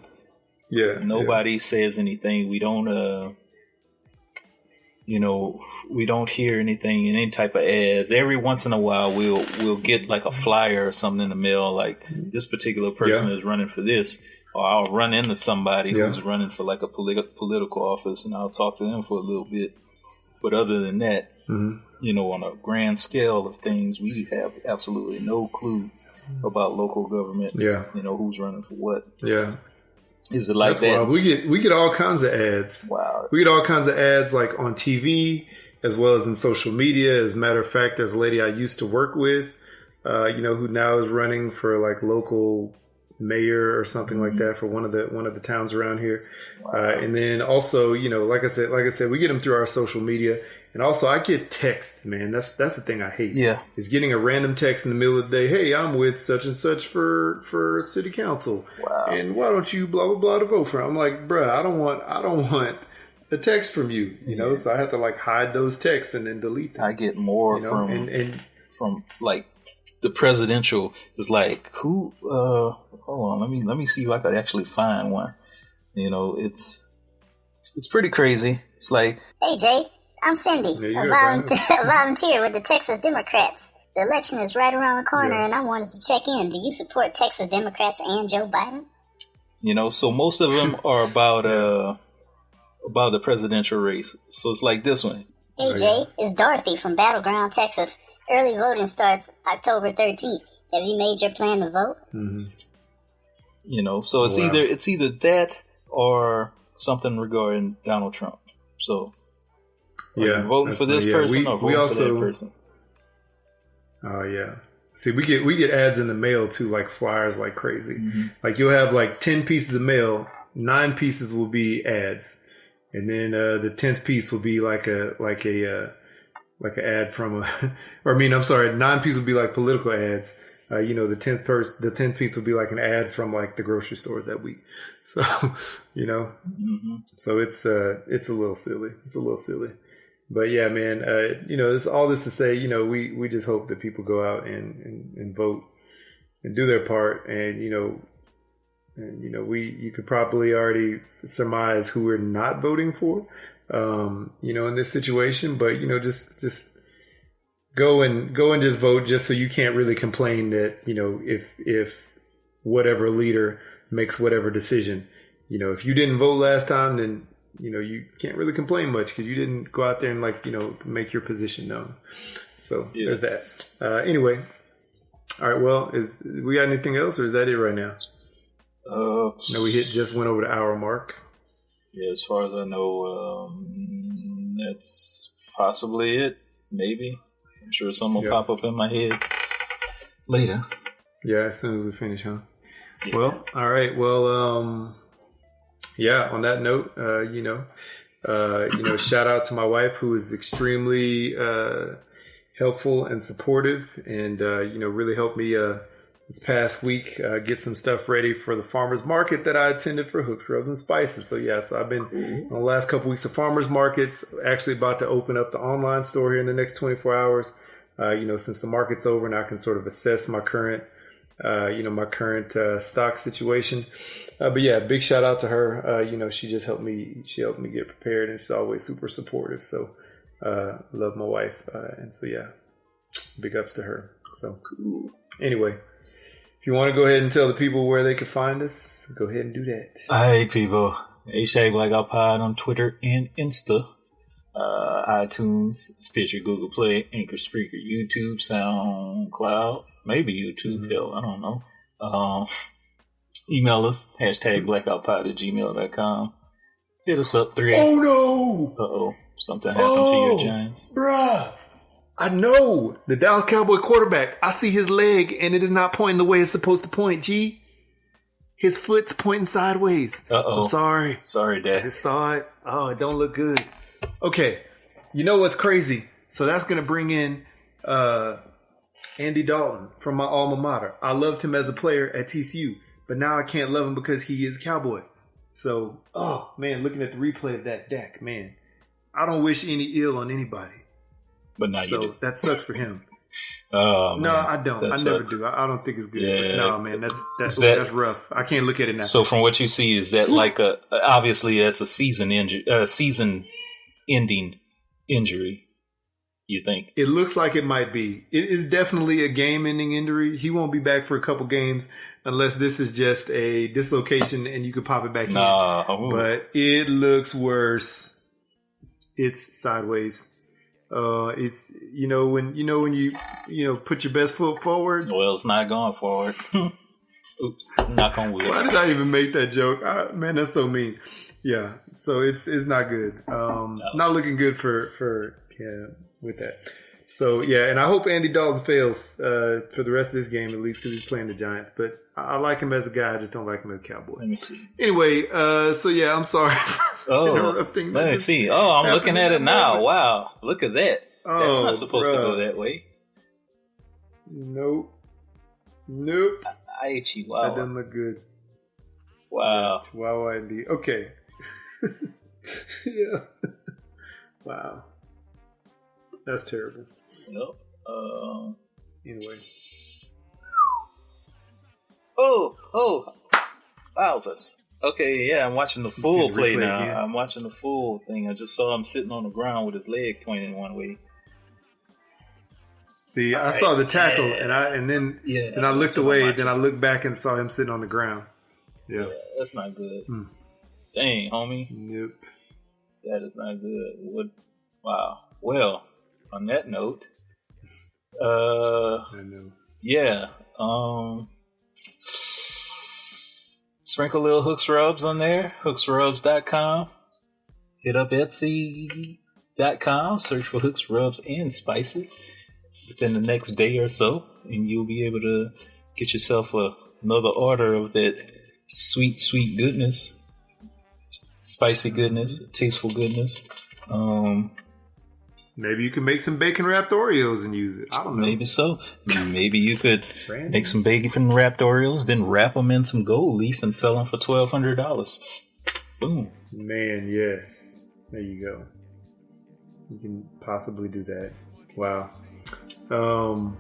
Yeah, nobody says anything. We don't, we don't hear anything in any type of ads. Every once in a while, we'll get like a flyer or something in the mail, like this particular person is running for this, or I'll run into somebody who's running for like a political office, and I'll talk to them for a little bit. But other than that, on a grand scale of things, we have absolutely no clue about local government. Who's running for what. Is it like That's that? Wild. We get all kinds of ads. Wow. We get all kinds of ads, like on TV as well as in social media. As a matter of fact, there's a lady I used to work with, who now is running for like local mayor or something like that for one of the towns around here. Wow. And then also, like I said, we get them through our social media. And also, I get texts, man. That's the thing I hate. Yeah, is getting a random text in the middle of the day. Hey, I'm with such and such for city council. Wow. And why don't you blah blah blah to vote for? I'm like, bruh, I don't want a text from you. So I have to like hide those texts and then delete them. I get more from like the presidential. Is like who? Hold on, let me see if I could actually find one. It's pretty crazy. It's like, hey Jay. I'm Cindy, a volunteer with the Texas Democrats. The election is right around the corner, and I wanted to check in. Do you support Texas Democrats and Joe Biden? So most of them are about the presidential race. So it's like this one. Hey, Jay, it's Dorothy from Battleground, Texas. Early voting starts October 13th. Have you made your plan to vote? Mm-hmm. So it's either that or something regarding Donald Trump. So... Are you voting for this person or voting for that person? Oh, yeah. See, we get ads in the mail too, like flyers, like crazy. Mm-hmm. Like you'll have like 10 pieces of mail, 9 pieces will be ads, and then the 10th piece will be like an ad from or 9 pieces will be like political ads. The 10th piece will be like an ad from like the grocery stores that week. So, mm-hmm. So it's a little silly. It's a little silly. But yeah, man, it's all this to say, we just hope that people go out and vote and do their part. And, you could probably already surmise who we're not voting for, in this situation. But, just go and just vote just so you can't really complain that, if whatever leader makes whatever decision, if you didn't vote last time, then you can't really complain much because you didn't go out there and make your position known. So There's that. Anyway. All right. Well, we got anything else or is that it right now? We just went over the hour mark. Yeah. As far as I know, that's possibly it. Maybe. I'm sure something will pop up in my head later. Yeah. As soon as we finish, huh? Yeah. Well, all right. Well, on that note, shout out to my wife who is extremely helpful and supportive and, really helped me this past week get some stuff ready for the farmer's market that I attended for Hooks, Rubs, and Spices. So, so I've been on the last couple weeks of farmer's markets, actually about to open up the online store here in the next 24 hours, since the market's over and I can sort of assess my current stock situation. But yeah, big shout out to her. She just helped me get prepared and she's always super supportive. So, love my wife. And so, big ups to her. So anyway, if you want to go ahead and tell the people where they can find us, go ahead and do that. Hey people, #BlackOutPod on Twitter and Insta. iTunes, Stitcher, Google Play, Anchor, Spreaker, YouTube, SoundCloud, maybe YouTube, hell, I don't know. Email us, #blackoutpod@gmail.com. Hit us up, 3. Oh no! Uh-oh, something happened to your Giants. Bruh, I know the Dallas Cowboy quarterback. I see his leg and it is not pointing the way it's supposed to point, G. His foot's pointing sideways. Uh-oh. I'm sorry. Sorry, Dad. I just saw it. Oh, it don't look good. Okay, you know what's crazy? So that's going to bring in Andy Dalton from my alma mater. I loved him as a player at TCU, but now I can't love him because he is Cowboy. So, oh man, looking at the replay of that deck, man, I don't wish any ill on anybody. But now you do. That sucks for him. Oh, man. No, I don't. I never do. I don't think it's good. Yeah. No, man, that's rough. I can't look at it now. So from what you see, is that like obviously that's a season-ending injury? You think it looks like it might be? It is definitely a game-ending injury. He won't be back for a couple games unless this is just a dislocation and you could pop it back in. But it looks worse. It's sideways. It's when you put your best foot forward. Well, it's not going forward. Oops, knock on wood. Why did I even make that joke? Man, that's so mean. Yeah, so it's not good. Not looking good for with that. So yeah, and I hope Andy Dalton fails for the rest of this game at least because he's playing the Giants. But I like him as a guy. I just don't like him as a Cowboy. Let me see. Anyway, so yeah, I'm sorry. Interrupting. Let me see. Oh, I'm looking at it now. Moment. Wow, look at that. That's not supposed to go that way. Nope. I Chihuahua. That doesn't look good. Wow. Yeah, Chihuahua indeed. Okay. Yeah. Wow. That's terrible. Yep. Anyway. Oh. Wowzers. Okay, yeah, I'm watching the full play now. Again. I'm watching the full thing. I just saw him sitting on the ground with his leg pointing one way. See, I saw the tackle, and then I looked away. Then I looked back and saw him sitting on the ground. Yeah, that's not good. Dang, homie. Nope. That is not good. Wow. Well, on that note, I know. Yeah. Sprinkle a little Hooks Rubs on there. Hooksrubs.com. Hit up Etsy.com. Search for Hooks Rubs and Spices. within the next day or so, and you'll be able to get yourself another order of that sweet, sweet goodness, spicy goodness, tasteful goodness. Maybe you can make some bacon wrapped Oreos and use it. I don't know. Maybe so. Maybe you could make some bacon wrapped Oreos, then wrap them in some gold leaf and sell them for $1,200. Boom. Man, yes. There you go. You can possibly do that. Wow. Oh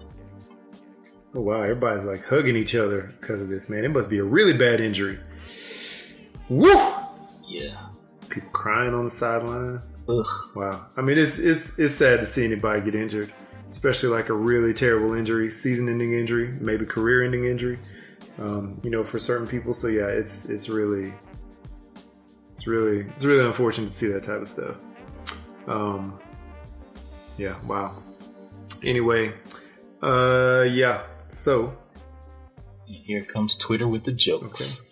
wow, everybody's like hugging each other because of this, man. It must be a really bad injury. Woo! Yeah. People crying on the sideline. Ugh. Wow. I mean, it's sad to see anybody get injured, especially like a really terrible injury, season-ending injury, maybe career-ending injury. For certain people. So yeah, it's really unfortunate to see that type of stuff. Yeah. Wow. Anyway, yeah. So here comes Twitter with the jokes. Okay.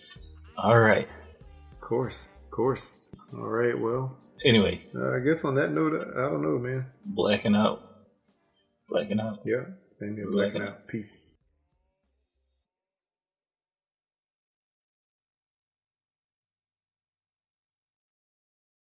All right. Of course. All right. Well. Anyway, I guess on that note, I don't know, man. Blacking out. Yeah. Same here. Blacking out. Peace.